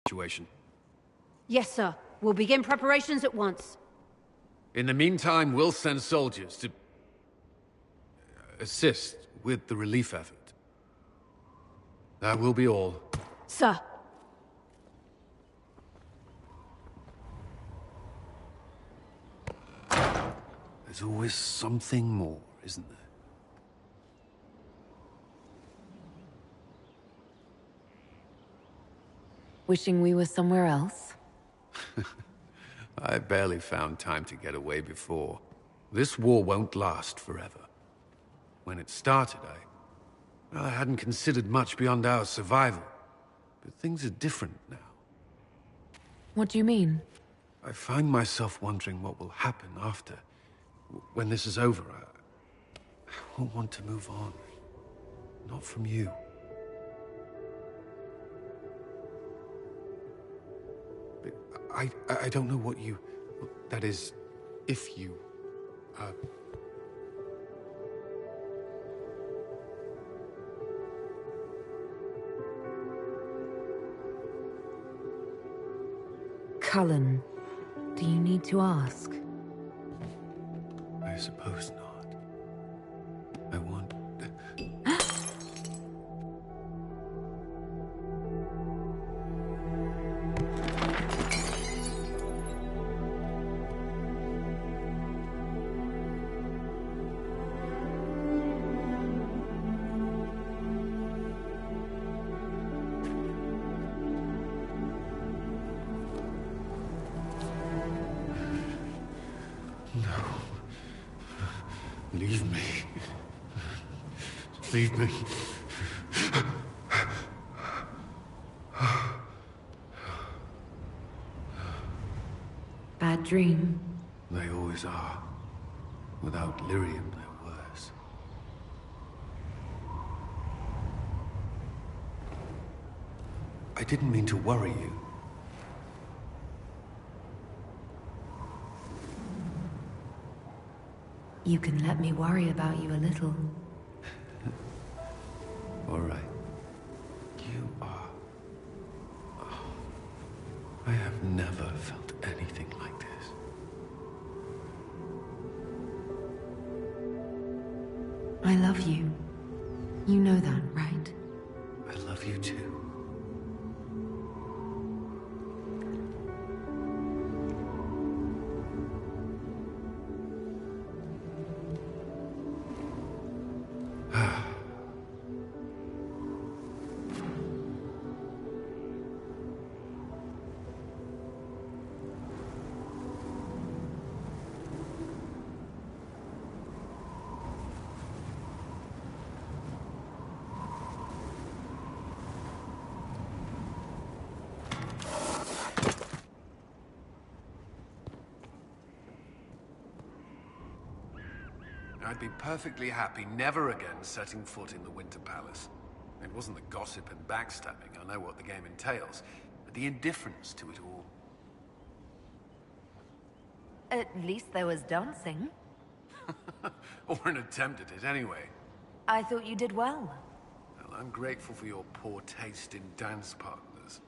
the situation. Yes, sir. We'll begin preparations at once. In the meantime, we'll send soldiers to assist with the relief effort. That will be all. Sir. There's always something more, isn't there? Wishing we were somewhere else? I barely found time to get away before. This war won't last forever. When it started, I hadn't considered much beyond our survival. But things are different now. What do you mean? I find myself wondering what will happen after. When this is over, I won't want to move on. Not from you. But I don't know what you... That is, if you... Cullen, do you need to ask? I suppose not. I want... Leave me. Leave me. Bad dream. They always are. Without Lyrium, they're worse. I didn't mean to worry you. You can let me worry about you a little. All right. You are... Oh, I have never felt anything like this. I love you. You know that, right? I love you too. I'd be perfectly happy never again setting foot in the Winter Palace. It wasn't the gossip and backstabbing, I know what the game entails, but the indifference to it all. At least there was dancing. Or an attempt at it, anyway. I thought you did well. Well, I'm grateful for your poor taste in dance partners.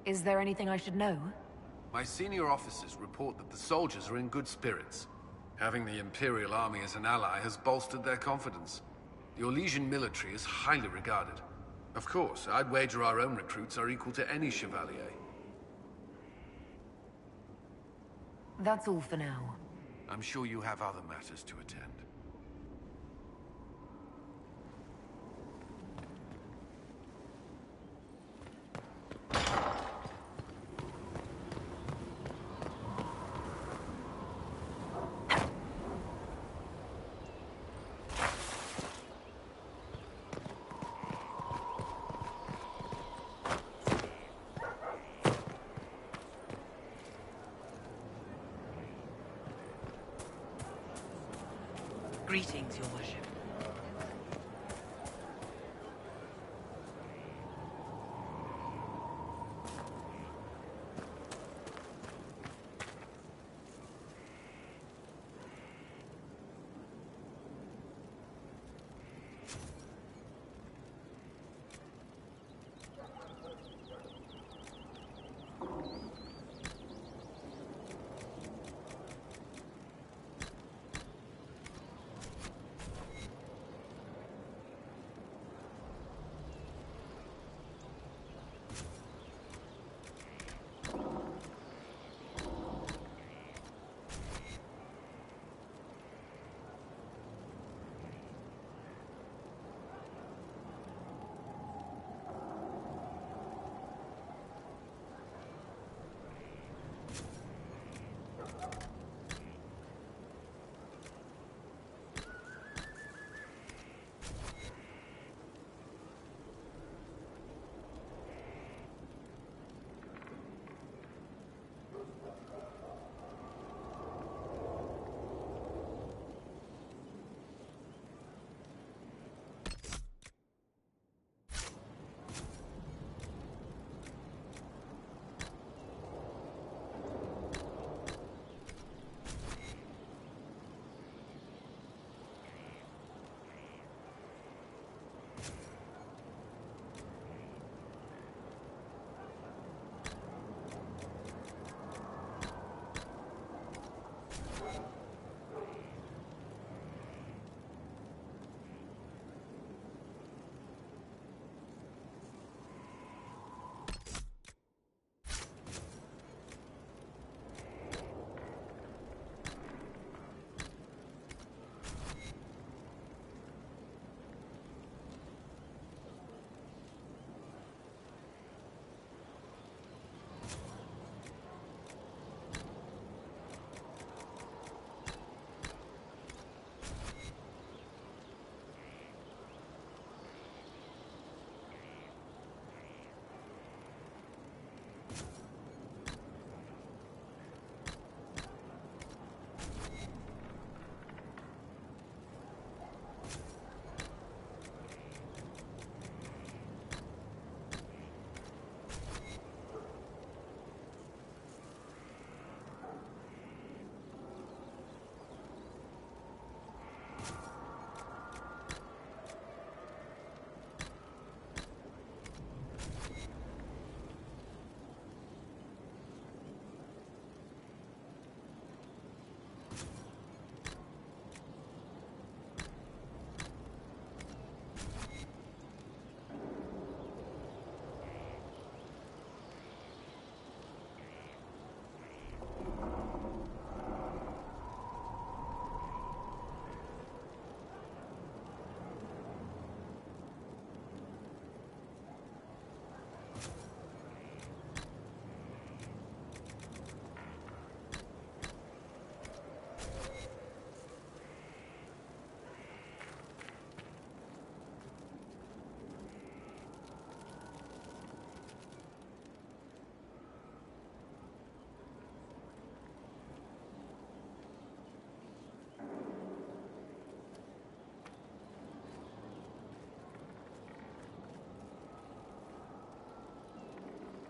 Is there anything I should know? My senior officers report that the soldiers are in good spirits. Having the Imperial Army as an ally has bolstered their confidence. The Orlesian military is highly regarded. Of course, I'd wager our own recruits are equal to any Chevalier. That's all for now. I'm sure you have other matters to attend. Greetings, Your Worship.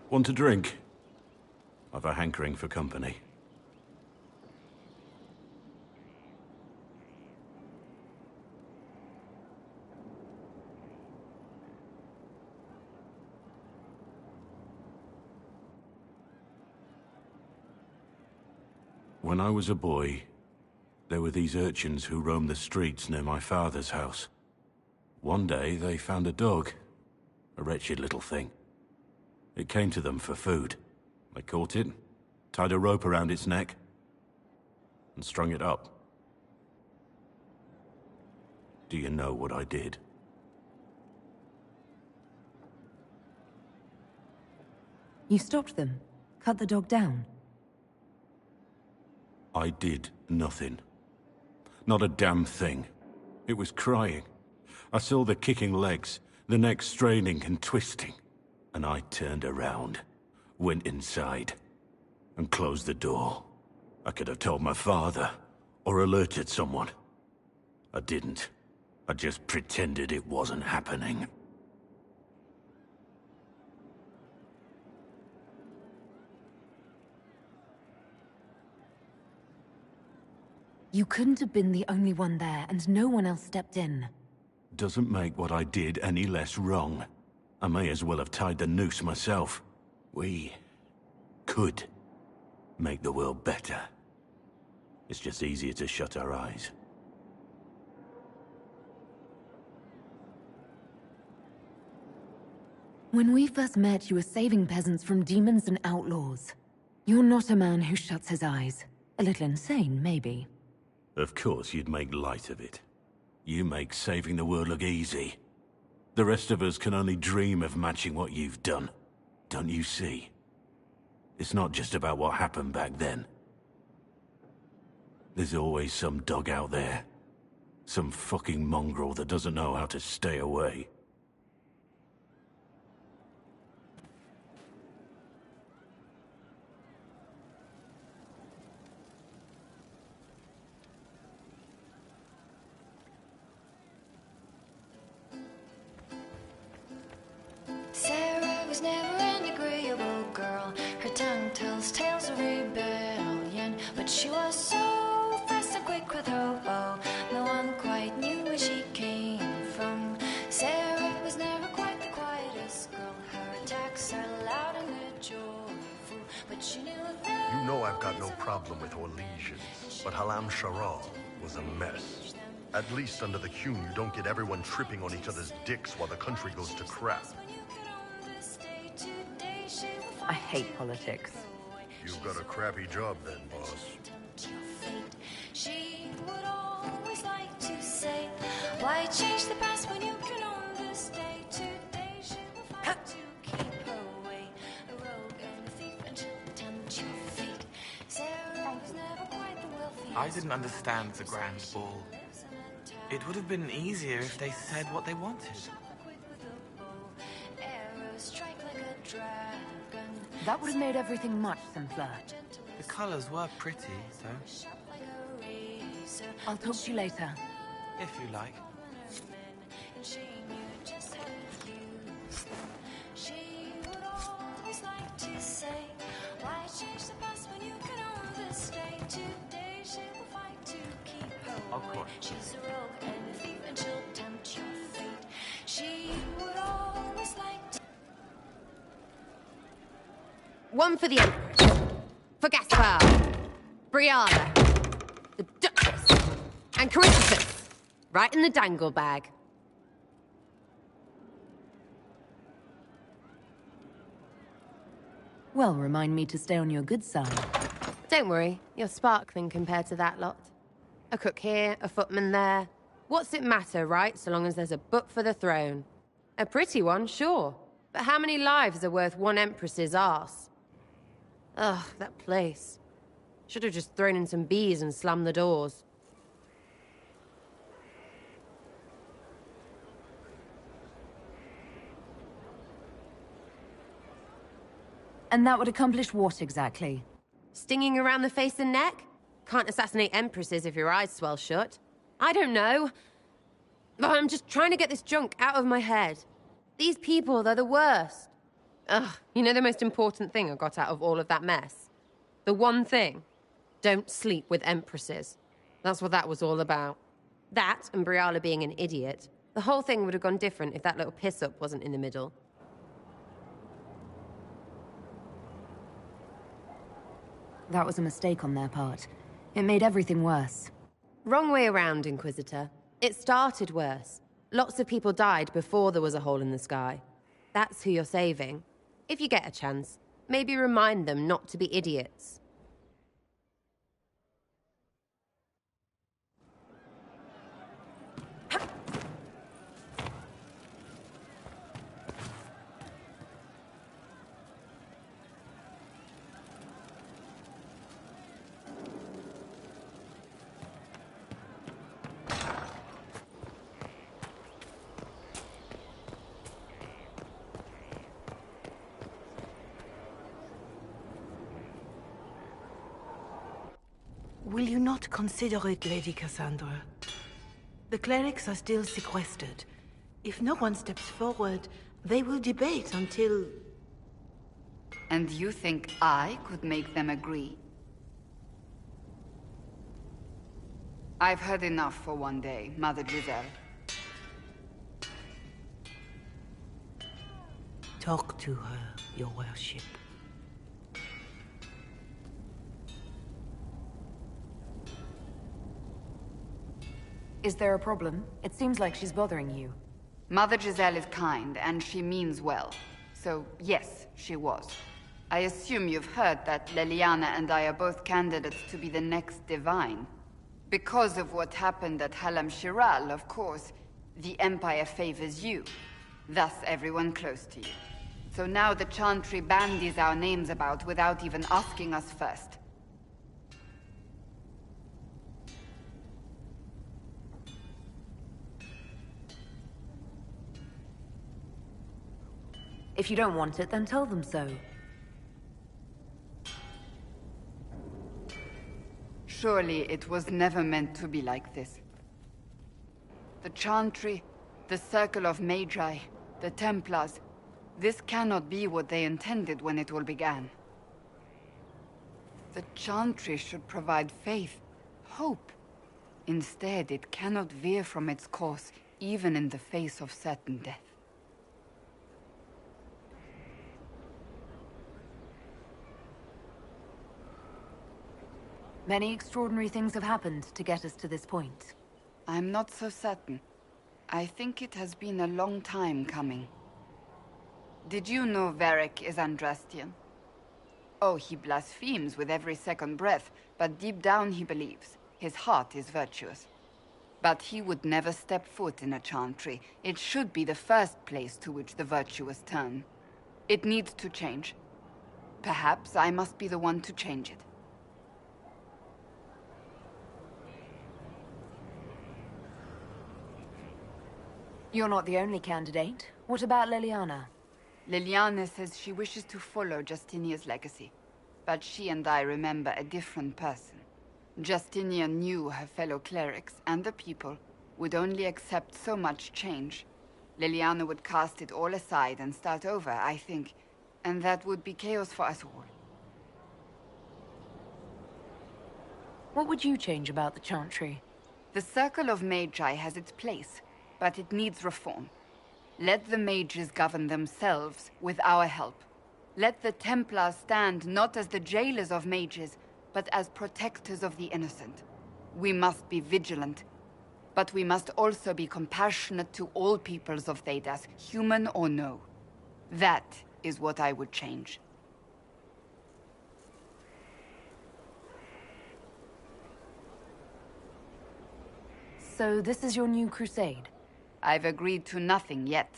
Want a drink? I've a hankering for company. When I was a boy, there were these urchins who roamed the streets near my father's house. One day, they found a dog. A wretched little thing. It came to them for food. They caught it, tied a rope around its neck, and strung it up. Do you know what I did? You stopped them? Cut the dog down? I did nothing. Not a damn thing. It was crying. I saw the kicking legs, the neck straining and twisting. And I turned around, went inside, and closed the door. I could have told my father, or alerted someone. I didn't. I just pretended it wasn't happening. You couldn't have been the only one there, and no one else stepped in. Doesn't make what I did any less wrong. I may as well have tied the noose myself. We could make the world better. It's just easier to shut our eyes. When we first met, you were saving peasants from demons and outlaws. You're not a man who shuts his eyes. A little insane, maybe. Of course you'd make light of it. You make saving the world look easy. The rest of us can only dream of matching what you've done. Don't you see? It's not just about what happened back then. There's always some dog out there. Some fucking mongrel that doesn't know how to stay away. Sarah was never an agreeable girl. Her tongue tells tales of rebellion, but she was so fast and quick with her bow. No one quite knew where she came from. Sarah was never quite the quietest girl. Her attacks are loud and they're joyful, but she knew that. You know I've got no problem with Orlesians, but Halam Sharal was a mess. At least under the Qun, you don't get everyone tripping on each other's dicks while the country goes to crap. I hate politics. You've got a crappy job then, boss. She would always like to say, why change the past when you can own this day? Today she will fight to keep her way. A rogue and a thief, and she'll tempt your fate. Sarah was never quite the wealthiest. I didn't understand the grand ball. It would have been easier if they said what they wanted. That would have made everything much simpler. The colors were pretty, though. I'll talk to you later. If you like. Of course. She's a rogue and a thief, and she'll tempt your fate. She would always like to. One for the Empress. For Gaspar. Brianna. The Duchess. And Christopher. Right in the dangle bag. Well, remind me to stay on your good side. Don't worry, you're sparkling compared to that lot. A cook here, a footman there. What's it matter, right, so long as there's a book for the throne? A pretty one, sure. But how many lives are worth one empress's arse? Ugh, that place. Should have just thrown in some bees and slammed the doors. And that would accomplish what exactly? Stinging around the face and neck? Can't assassinate empresses if your eyes swell shut. I don't know. But I'm just trying to get this junk out of my head. These people, they're the worst. Ugh, you know the most important thing I got out of all of that mess? The one thing. Don't sleep with empresses. That's what that was all about. That, and Briala being an idiot. The whole thing would have gone different if that little piss-up wasn't in the middle. That was a mistake on their part. It made everything worse. Wrong way around, Inquisitor. It started worse. Lots of people died before there was a hole in the sky. That's who you're saving. If you get a chance, maybe remind them not to be idiots. Will you not consider it, Lady Cassandra? The clerics are still sequestered. If no one steps forward, they will debate until... And you think I could make them agree? I've heard enough for one day, Mother Giselle. Talk to her, your worship. Is there a problem? It seems like she's bothering you. Mother Giselle is kind, and she means well. So, yes, she was. I assume you've heard that Leliana and I are both candidates to be the next Divine. Because of what happened at Halam Shiral, of course, the Empire favors you. Thus, everyone close to you. So now the Chantry bandies our names about without even asking us first. If you don't want it, then tell them so. Surely it was never meant to be like this. The Chantry, the Circle of Magi, the Templars, this cannot be what they intended when it all began. The Chantry should provide faith, hope. Instead, it cannot veer from its course, even in the face of certain death. Many extraordinary things have happened to get us to this point. I'm not so certain. I think it has been a long time coming. Did you know Varric is Andrastian? Oh, he blasphemes with every second breath, but deep down he believes. His heart is virtuous. But he would never step foot in a Chantry. It should be the first place to which the virtuous turn. It needs to change. Perhaps I must be the one to change it. You're not the only candidate. What about Leliana? Leliana says she wishes to follow Justinia's legacy. But she and I remember a different person. Justinia knew her fellow clerics and the people would only accept so much change. Leliana would cast it all aside and start over, I think. And that would be chaos for us all. What would you change about the Chantry? The Circle of Magi has its place, but it needs reform. Let the mages govern themselves with our help. Let the Templars stand not as the jailers of mages, but as protectors of the innocent. We must be vigilant, but we must also be compassionate to all peoples of Thedas, human or no. That is what I would change. So this is your new crusade? I've agreed to nothing yet.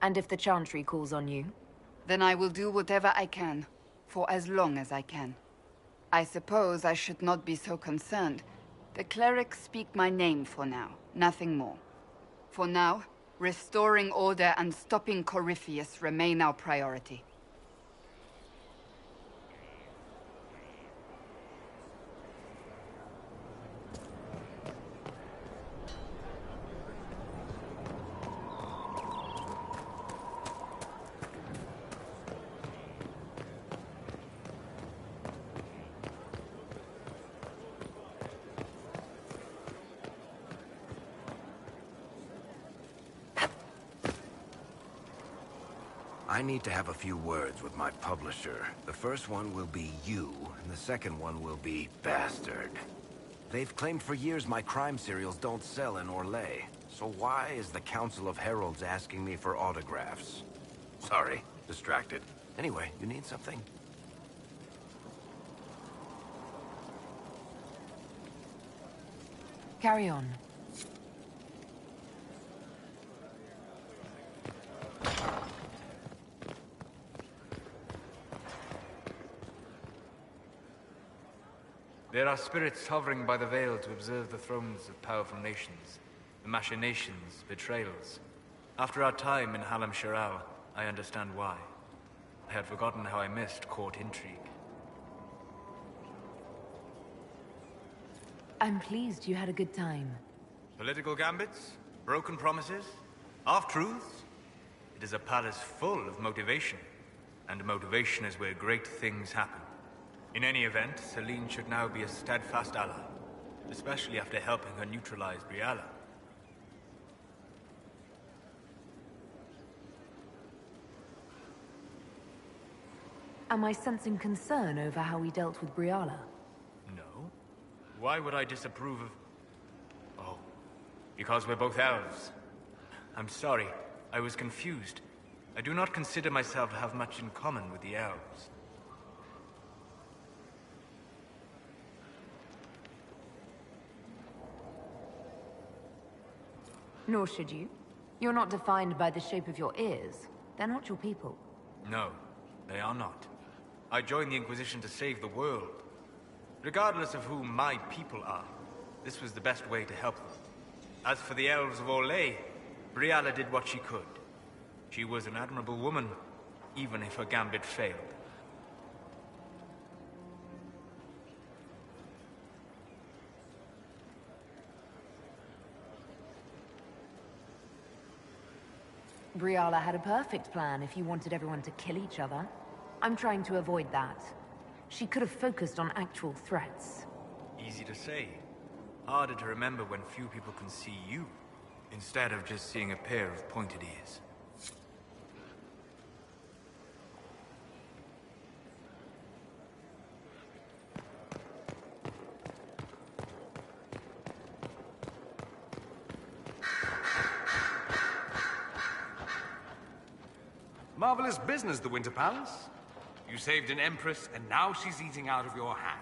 And if the Chantry calls on you? Then I will do whatever I can, for as long as I can. I suppose I should not be so concerned. The clerics speak my name for now, nothing more. For now, restoring order and stopping Corypheus remain our priority. I need to have a few words with my publisher. The first one will be you, and the second one will be Bastard. They've claimed for years my crime serials don't sell in Orlais. So why is the Council of Heralds asking me for autographs? Sorry, distracted. Anyway, you need something? Carry on. There are spirits hovering by the veil to observe the thrones of powerful nations, the machinations, betrayals. After our time in Halam Shiral, I understand why. I had forgotten how I missed court intrigue. I'm pleased you had a good time. Political gambits? Broken promises? Half-truths? It is a palace full of motivation, and motivation is where great things happen. In any event, Celine should now be a steadfast ally, especially after helping her neutralize Briala. Am I sensing concern over how we dealt with Briala? No. Why would I disapprove of... Oh, because we're both elves. I'm sorry, I was confused. I do not consider myself to have much in common with the elves. Nor should you. You're not defined by the shape of your ears. They're not your people. No, they are not. I joined the Inquisition to save the world. Regardless of who my people are, this was the best way to help them. As for the elves of Orlais, Briala did what she could. She was an admirable woman, even if her gambit failed. Briala had a perfect plan if you wanted everyone to kill each other. I'm trying to avoid that. She could have focused on actual threats. Easy to say. Harder to remember when few people can see you, instead of just seeing a pair of pointed ears. Marvelous business, the Winter Palace. You saved an empress, and now she's eating out of your hand.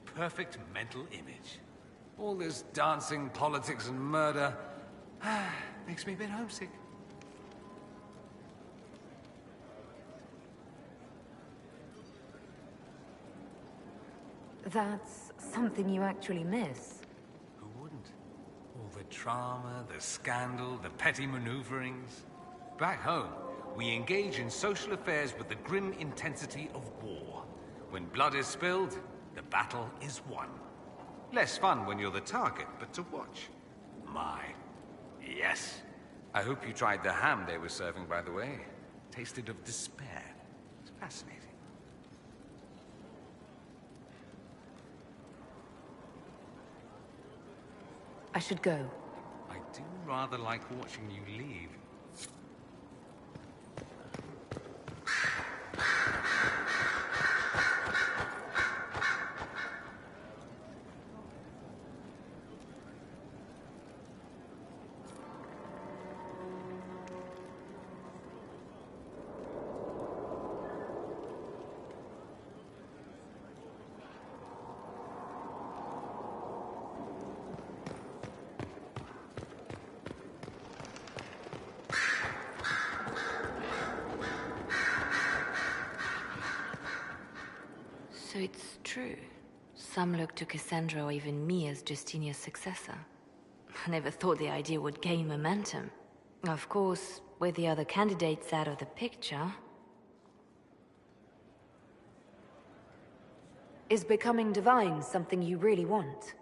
Perfect mental image. All this dancing, politics, and murder makes me a bit homesick. That's something you actually miss. Who wouldn't? All the drama, the scandal, the petty maneuverings. Back home, we engage in social affairs with the grim intensity of war. When blood is spilled, the battle is won. Less fun when you're the target, but to watch. My, yes. I hope you tried the ham they were serving, by the way. Tasted of despair. It's fascinating. I should go. I do rather like watching you leave. So it's true. Some look to Cassandra or even me as Justinia's successor. I never thought the idea would gain momentum. Of course, with the other candidates out of the picture... Is becoming divine something you really want?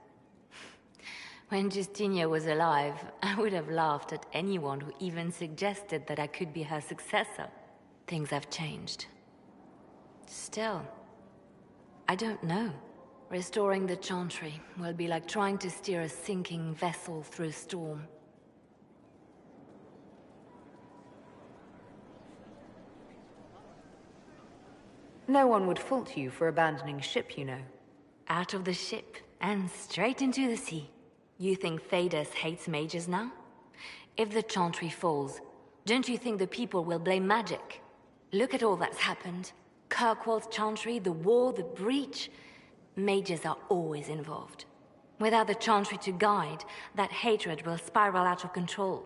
When Justinia was alive, I would have laughed at anyone who even suggested that I could be her successor. Things have changed. Still, I don't know. Restoring the Chantry will be like trying to steer a sinking vessel through a storm. No one would fault you for abandoning ship, you know. Out of the ship and straight into the sea. You think Thedas hates mages now? If the Chantry falls, don't you think the people will blame magic? Look at all that's happened. Kirkwall's Chantry, the war, the breach. Mages are always involved. Without the Chantry to guide, that hatred will spiral out of control.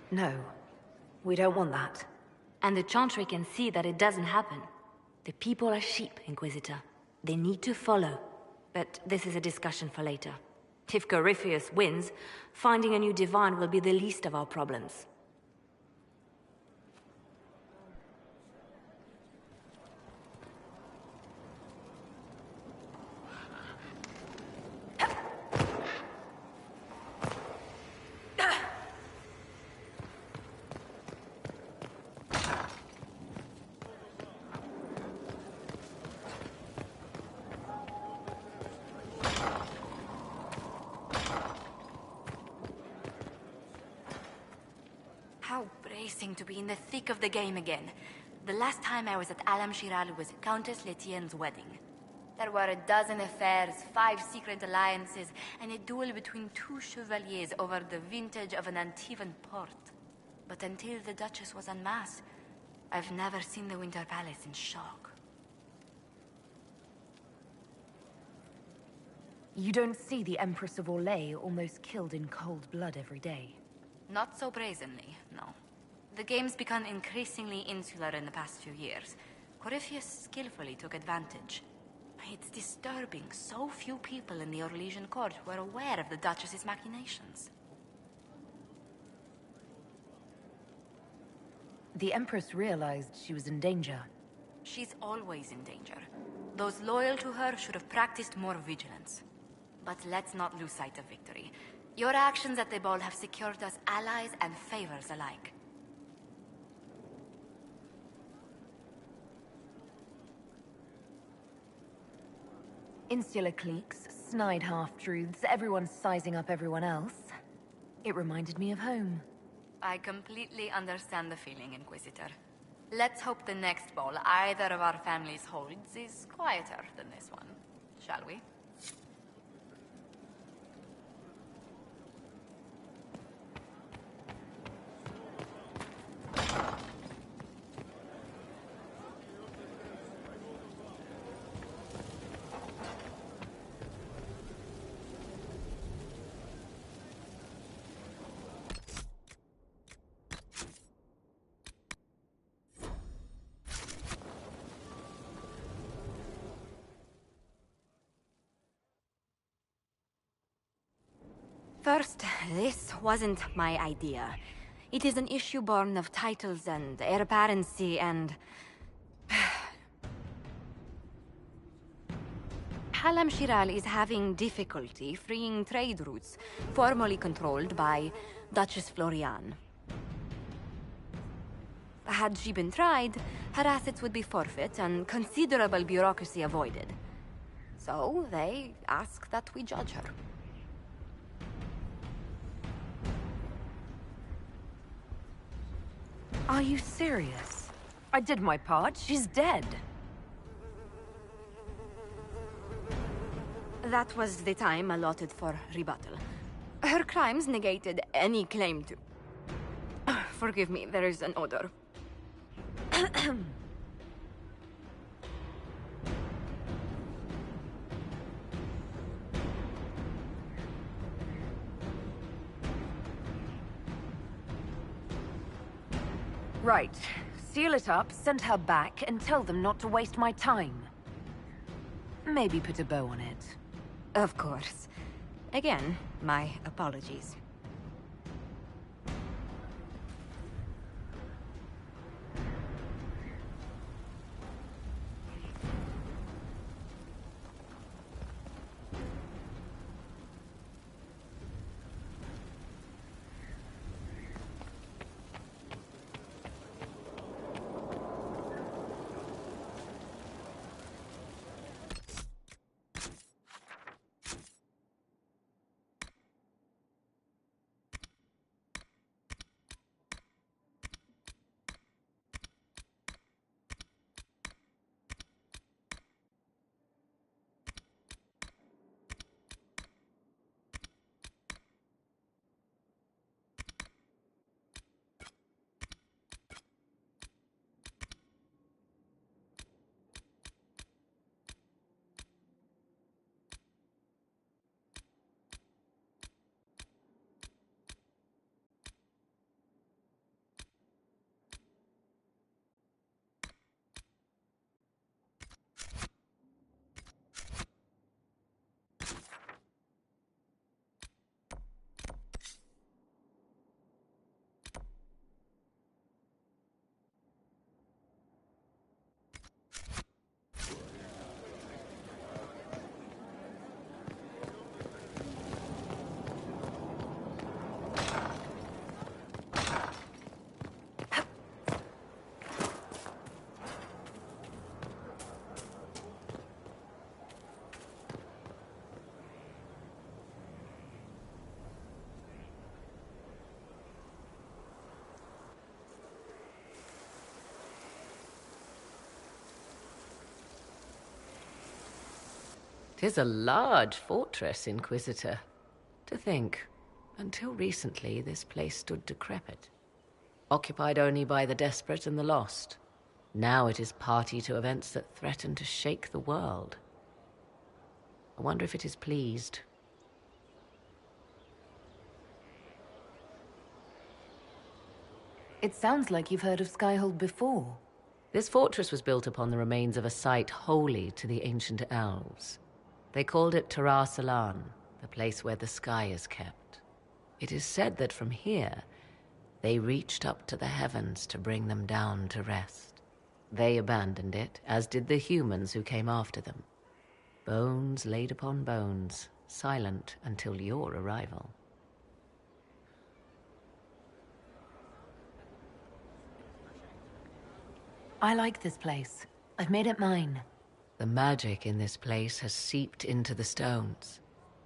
No, we don't want that. And the Chantry can see that it doesn't happen. The people are sheep, Inquisitor. They need to follow. But this is a discussion for later. If Corypheus wins, finding a new divine will be the least of our problems. How bracing to be in the thick of the game again. The last time I was at Alam Shiral was Countess Letienne's wedding. There were a dozen affairs, 5 secret alliances, and a duel between 2 chevaliers over the vintage of an Antivan port. But until the Duchess was unmasked, I've never seen the Winter Palace in shock. You don't see the Empress of Orlais almost killed in cold blood every day. Not so brazenly, no. The game's become increasingly insular in the past few years. Corypheus skillfully took advantage. It's disturbing so few people in the Orlesian court were aware of the Duchess's machinations. The Empress realized she was in danger. She's always in danger. Those loyal to her should have practiced more vigilance. But let's not lose sight of victory. Your actions at the ball have secured us allies and favors alike. Insular cliques, snide half-truths, everyone sizing up everyone else. It reminded me of home. I completely understand the feeling, Inquisitor. Let's hope the next ball either of our families holds is quieter than this one, shall we? First, this wasn't my idea. It is an issue born of titles and heir apparency and... Alam Shiral is having difficulty freeing trade routes formerly controlled by Duchess Florian. Had she been tried, her assets would be forfeit and considerable bureaucracy avoided. So they ask that we judge her. Are you serious? I did my part. She's dead. That was the time allotted for rebuttal. Her crimes negated any claim to... Forgive me, there is an odor. Right. Seal it up, send her back, and tell them not to waste my time. Maybe put a bow on it. Of course. Again, my apologies. 'Tis a large fortress, Inquisitor. To think, until recently this place stood decrepit, occupied only by the desperate and the lost. Now it is party to events that threaten to shake the world. I wonder if it is pleased. It sounds like you've heard of Skyhold before. This fortress was built upon the remains of a site holy to the ancient elves. They called it Tara Salan, the place where the sky is kept. It is said that from here, they reached up to the heavens to bring them down to rest. They abandoned it, as did the humans who came after them. Bones laid upon bones, silent until your arrival. I like this place. I've made it mine. The magic in this place has seeped into the stones,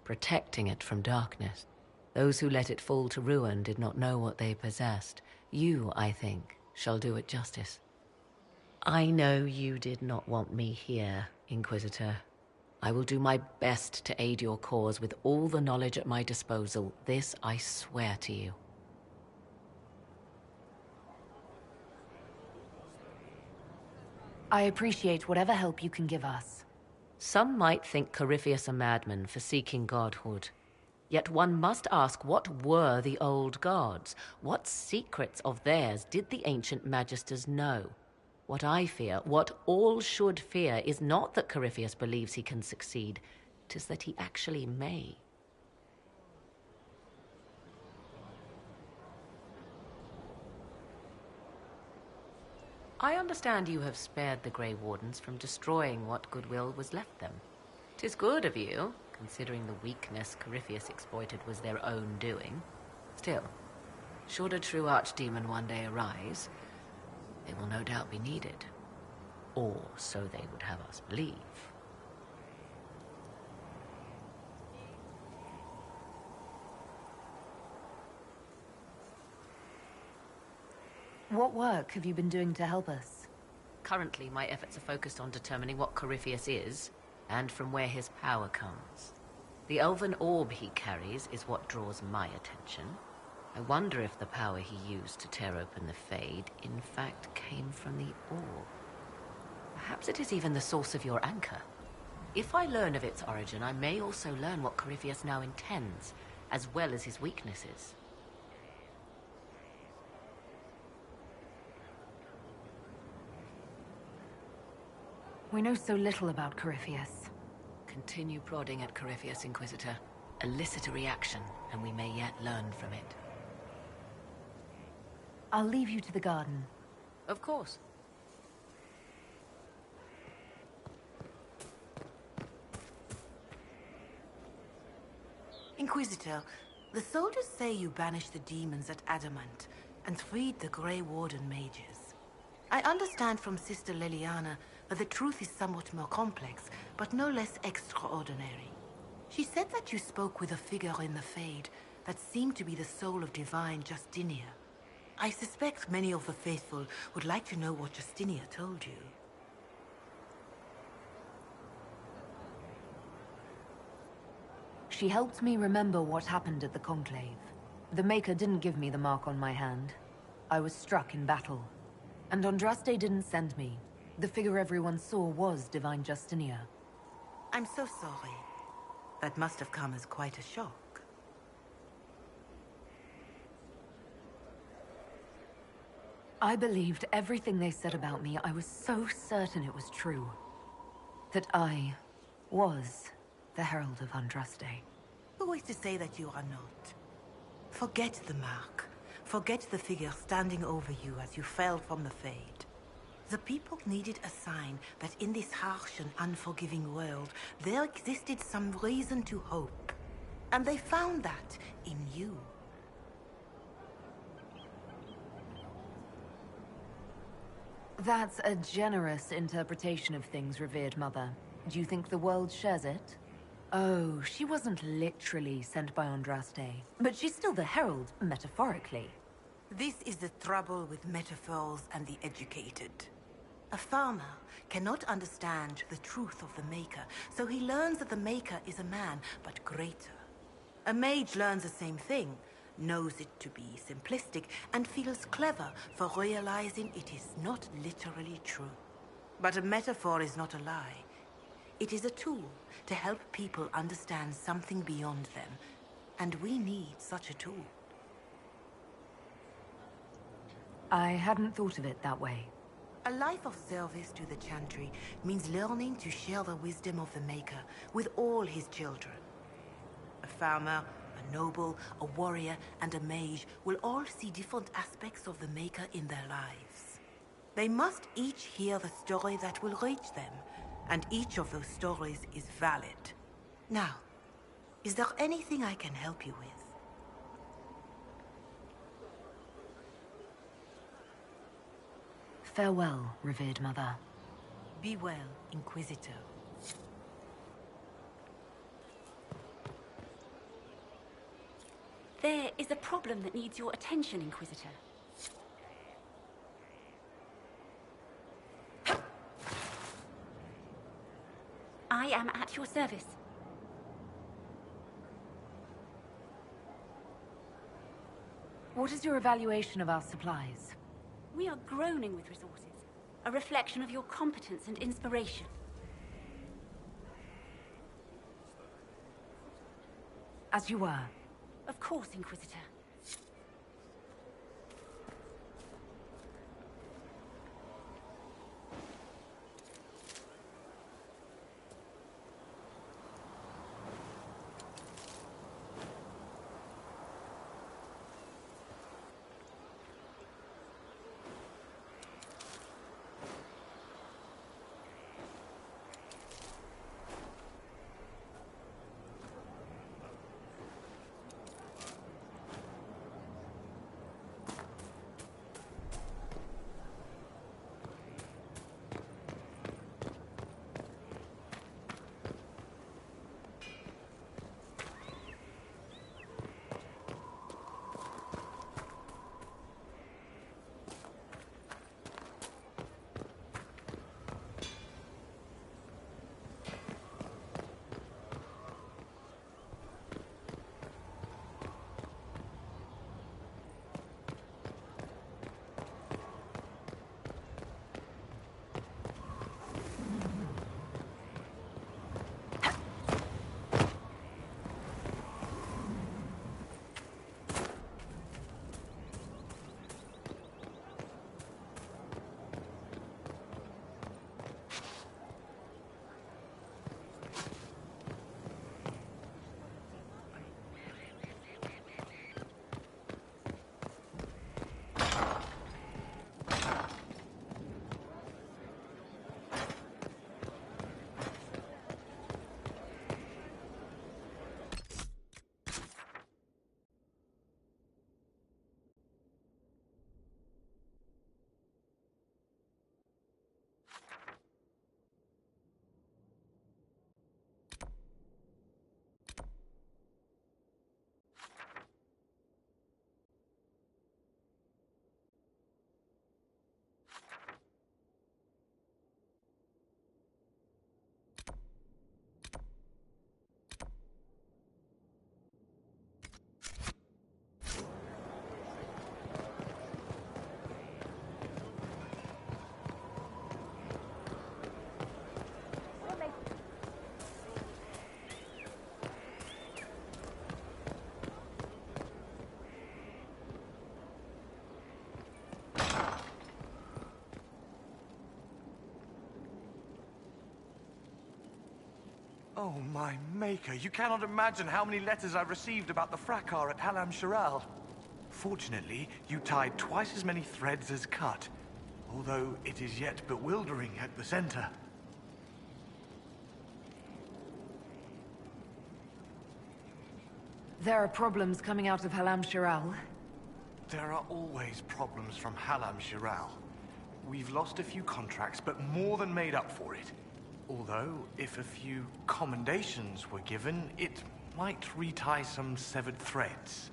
protecting it from darkness. Those who let it fall to ruin did not know what they possessed. You, I think, shall do it justice. I know you did not want me here, Inquisitor. I will do my best to aid your cause with all the knowledge at my disposal. This I swear to you. I appreciate whatever help you can give us. Some might think Corypheus a madman for seeking godhood. Yet one must ask, what were the old gods? What secrets of theirs did the ancient magisters know? What I fear, what all should fear, is not that Corypheus believes he can succeed. 'Tis that he actually may. I understand you have spared the Grey Wardens from destroying what goodwill was left them. 'Tis good of you, considering the weakness Corypheus exploited was their own doing. Still, should a true archdemon one day arise, they will no doubt be needed. Or so they would have us believe. What work have you been doing to help us? Currently, my efforts are focused on determining what Corypheus is, and from where his power comes. The elven orb he carries is what draws my attention. I wonder if the power he used to tear open the Fade, in fact, came from the orb. Perhaps it is even the source of your anchor. If I learn of its origin, I may also learn what Corypheus now intends, as well as his weaknesses. We know so little about Corypheus. Continue prodding at Corypheus, Inquisitor. Elicit a reaction, and we may yet learn from it. I'll leave you to the garden. Of course. Inquisitor, the soldiers say you banished the demons at Adamant and freed the Grey Warden mages. I understand from Sister Leliana that the truth is somewhat more complex, but no less extraordinary. She said that you spoke with a figure in the Fade that seemed to be the soul of divine Justinia. I suspect many of the faithful would like to know what Justinia told you. She helped me remember what happened at the Conclave. The Maker didn't give me the mark on my hand. I was struck in battle. And Andraste didn't send me. The figure everyone saw was Divine Justinia. I'm so sorry. That must have come as quite a shock. I believed everything they said about me. I was so certain it was true. That I was the Herald of Andraste. Who is to say that you are not? Forget the mark. Forget the figure standing over you as you fell from the Fade. The people needed a sign that in this harsh and unforgiving world, there existed some reason to hope. And they found that in you. That's a generous interpretation of things, revered mother. Do you think the world shares it? Oh, she wasn't literally sent by Andraste, but she's still the Herald, metaphorically. This is the trouble with metaphors and the educated. A farmer cannot understand the truth of the Maker, so he learns that the Maker is a man, but greater. A mage learns the same thing, knows it to be simplistic, and feels clever for realizing it is not literally true. But a metaphor is not a lie. It is a tool to help people understand something beyond them, and we need such a tool. I hadn't thought of it that way. A life of service to the Chantry means learning to share the wisdom of the Maker with all his children. A farmer, a noble, a warrior, and a mage will all see different aspects of the Maker in their lives. They must each hear the story that will reach them, and each of those stories is valid. Now, is there anything I can help you with? Farewell, revered mother. Be well, Inquisitor. There is a problem that needs your attention, Inquisitor. I am at your service. What is your evaluation of our supplies? We are groaning with resources, a reflection of your competence and inspiration. As you were. Of course, Inquisitor. Oh, my Maker, you cannot imagine how many letters I've received about the fracas at Halam Shiral. Fortunately, you tied twice as many threads as cut, although it is yet bewildering at the center. There are problems coming out of Halam Shiral. There are always problems from Halam Shiral. We've lost a few contracts, but more than made up for it. Although, if a few commendations were given, it might retie some severed threads.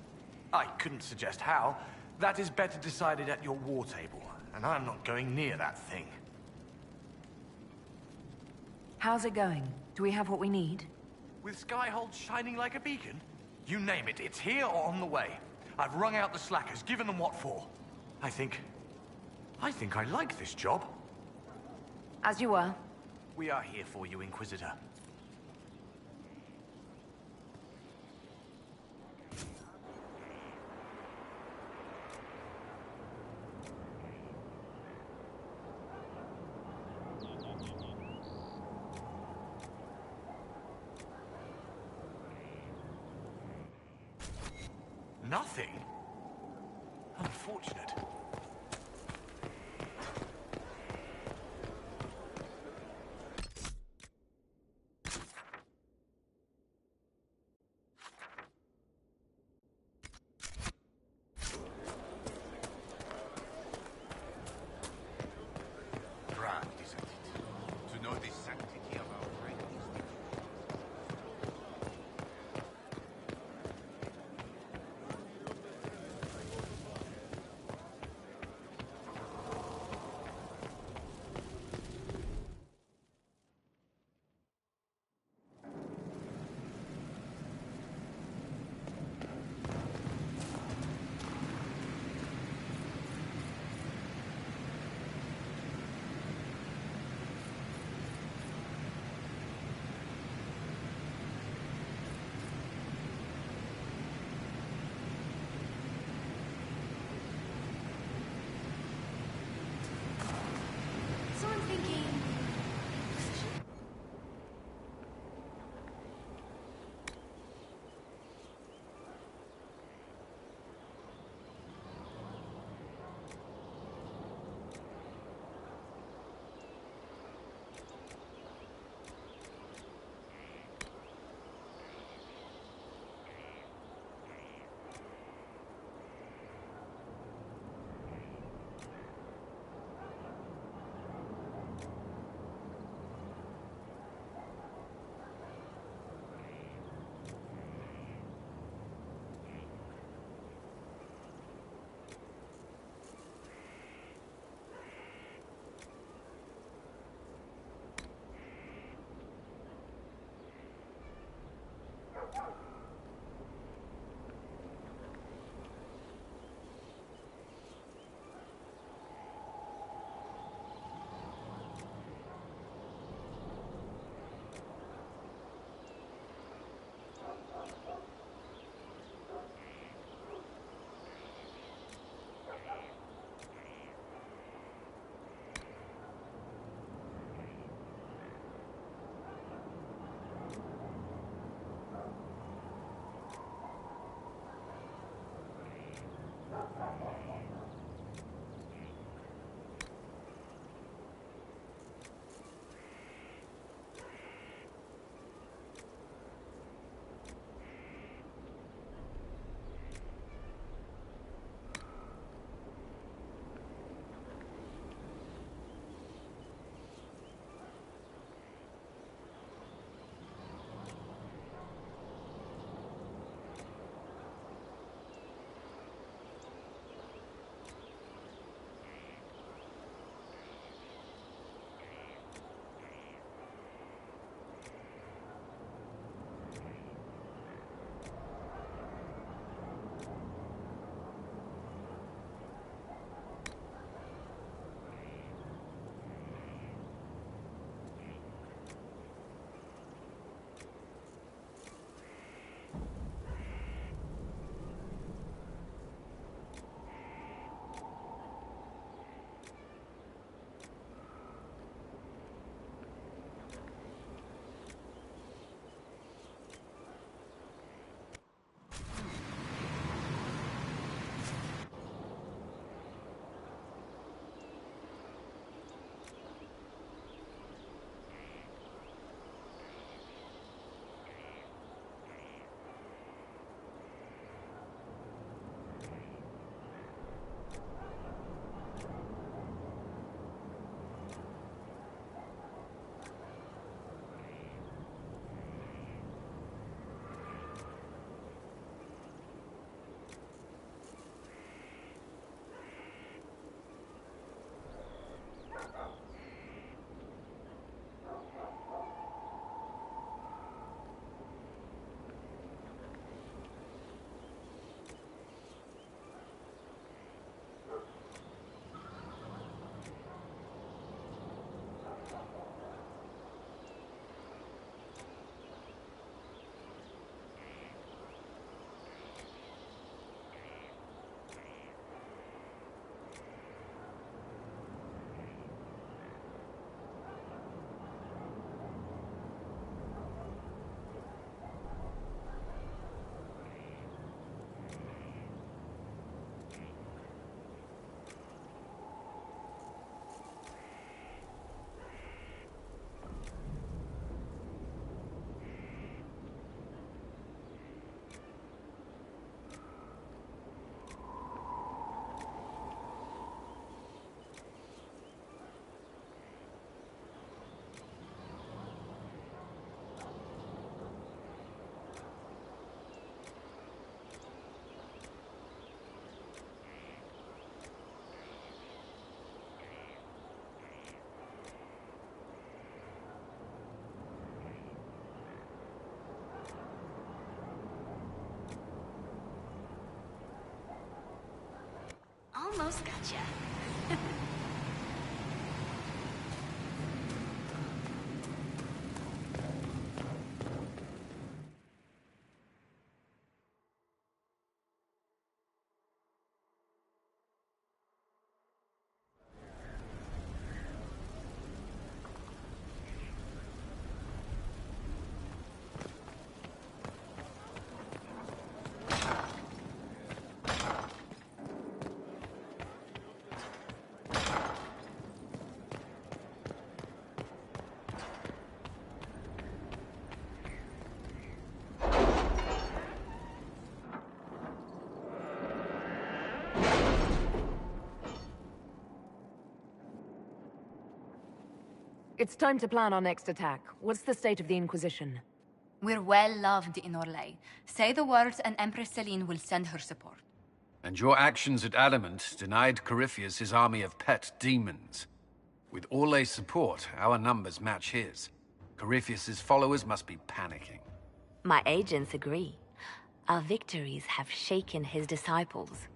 I couldn't suggest how. That is better decided at your war table, and I'm not going near that thing. How's it going? Do we have what we need? With Skyhold shining like a beacon? You name it, it's here or on the way. I've wrung out the slackers, given them what for. I think I like this job. As you were. We are here for you, Inquisitor. Nothing? Unfortunate. Grant this entity. To know the sanctity of our rank is Almost gotcha. It's time to plan our next attack. What's the state of the Inquisition? We're well loved in Orlais. Say the words and Empress Celine will send her support. And your actions at Adamant denied Corypheus his army of pet demons. With Orlais' support, our numbers match his. Corypheus's followers must be panicking. My agents agree. Our victories have shaken his disciples.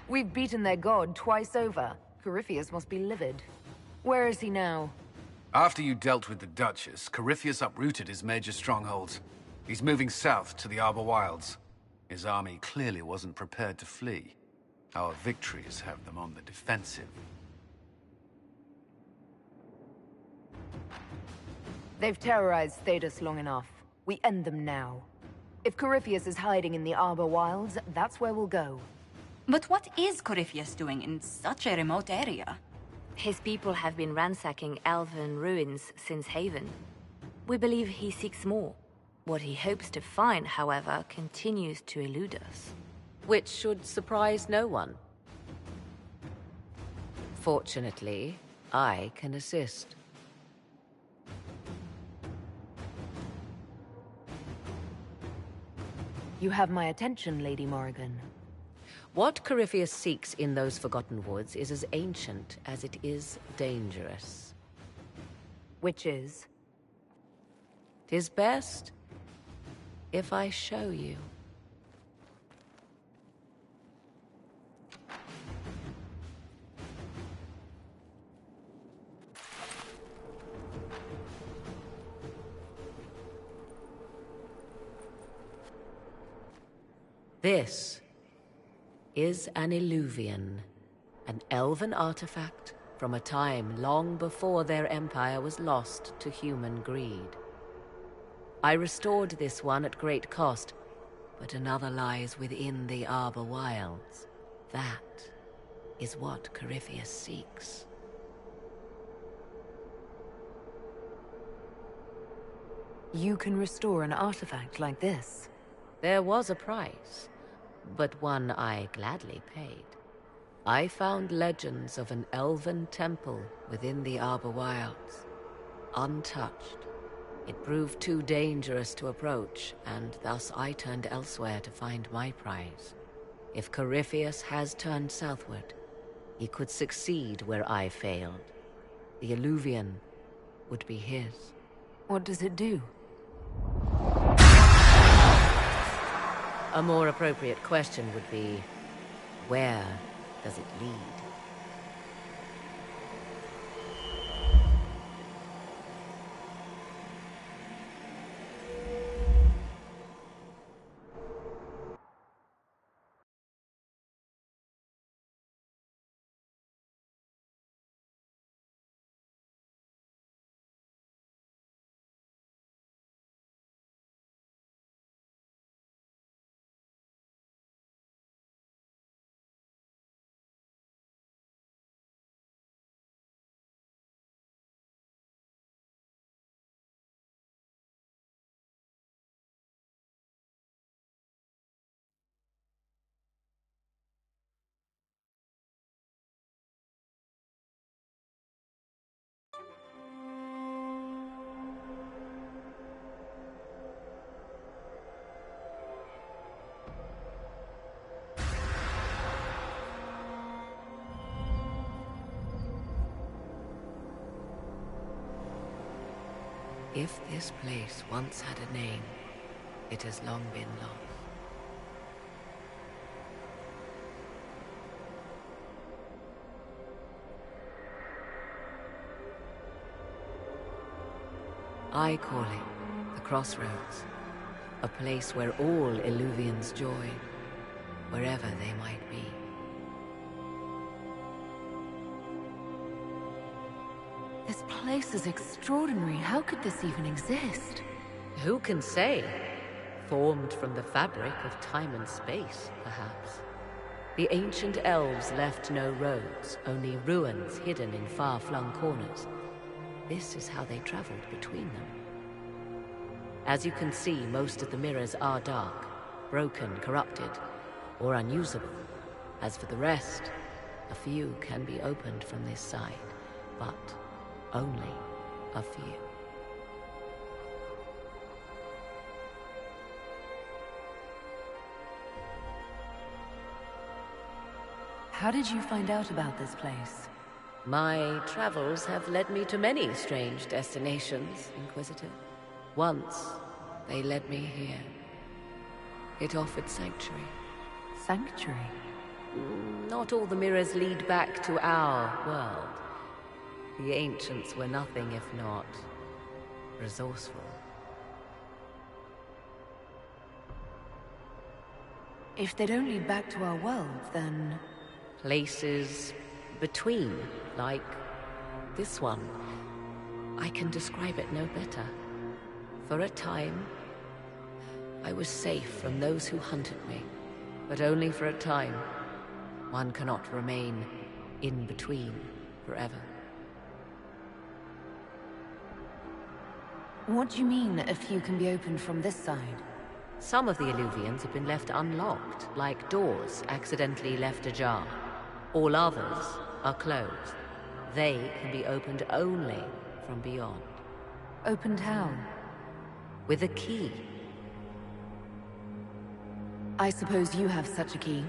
We've beaten their god twice over. Corypheus must be livid. Where is he now? After you dealt with the Duchess, Corypheus uprooted his major strongholds. He's moving south to the Arbor Wilds. His army clearly wasn't prepared to flee. Our victories have them on the defensive. They've terrorized Thedas long enough. We end them now. If Corypheus is hiding in the Arbor Wilds, that's where we'll go. But what is Corypheus doing in such a remote area? His people have been ransacking elven ruins since Haven. We believe he seeks more. What he hopes to find, however, continues to elude us. Which should surprise no one. Fortunately, I can assist. You have my attention, Lady Morrigan. What Corypheus seeks in those Forgotten Woods is as ancient as it is dangerous. Which is? 'Tis best if I show you. This is an Illuvian, an elven artifact from a time long before their empire was lost to human greed. I restored this one at great cost, but another lies within the Arbor Wilds. That is what Corypheus seeks. You can restore an artifact like this? There was a price, but one I gladly paid. I found legends of an elven temple within the Arbor Wilds, untouched. It proved too dangerous to approach, and thus I turned elsewhere to find my prize. If Corypheus has turned southward, he could succeed where I failed. The Illuvian would be his. What does it do? A more appropriate question would be, where does it lead? If this place once had a name, it has long been lost. I call it the Crossroads, a place where all Illuvians join, wherever they might be. This place is extraordinary. How could this even exist? Who can say? Formed from the fabric of time and space, perhaps. The ancient elves left no roads, only ruins hidden in far-flung corners. This is how they traveled between them. As you can see, most of the mirrors are dark, broken, corrupted, or unusable. As for the rest, a few can be opened from this side, but only a few. How did you find out about this place? My travels have led me to many strange destinations, Inquisitor. Once, they led me here. It offered sanctuary. Sanctuary? Not all the mirrors lead back to our world. The ancients were nothing if not resourceful. If they don't lead back to our world, then... Places between, like this one. I can describe it no better. For a time, I was safe from those who hunted me, but only for a time. One cannot remain in between forever. What do you mean, a few can be opened from this side? Some of the Illuvians have been left unlocked, like doors accidentally left ajar. All others are closed. They can be opened only from beyond. Opened how? With a key. I suppose you have such a key?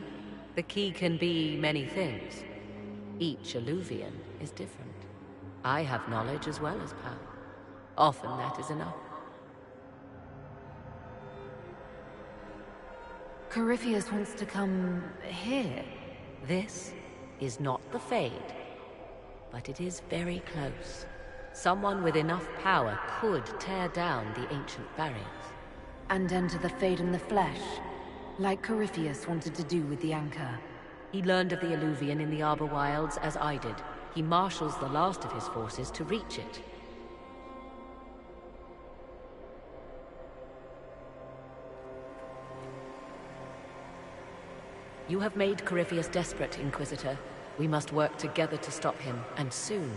The key can be many things. Each Illuvian is different. I have knowledge as well as power. Often that is enough. Corypheus wants to come here. This is not the Fade, but it is very close. Someone with enough power could tear down the ancient barriers. And enter the Fade in the flesh, like Corypheus wanted to do with the Anchor. He learned of the Illuvian in the Arbor Wilds as I did. He marshals the last of his forces to reach it. You have made Corypheus desperate, Inquisitor. We must work together to stop him, and soon.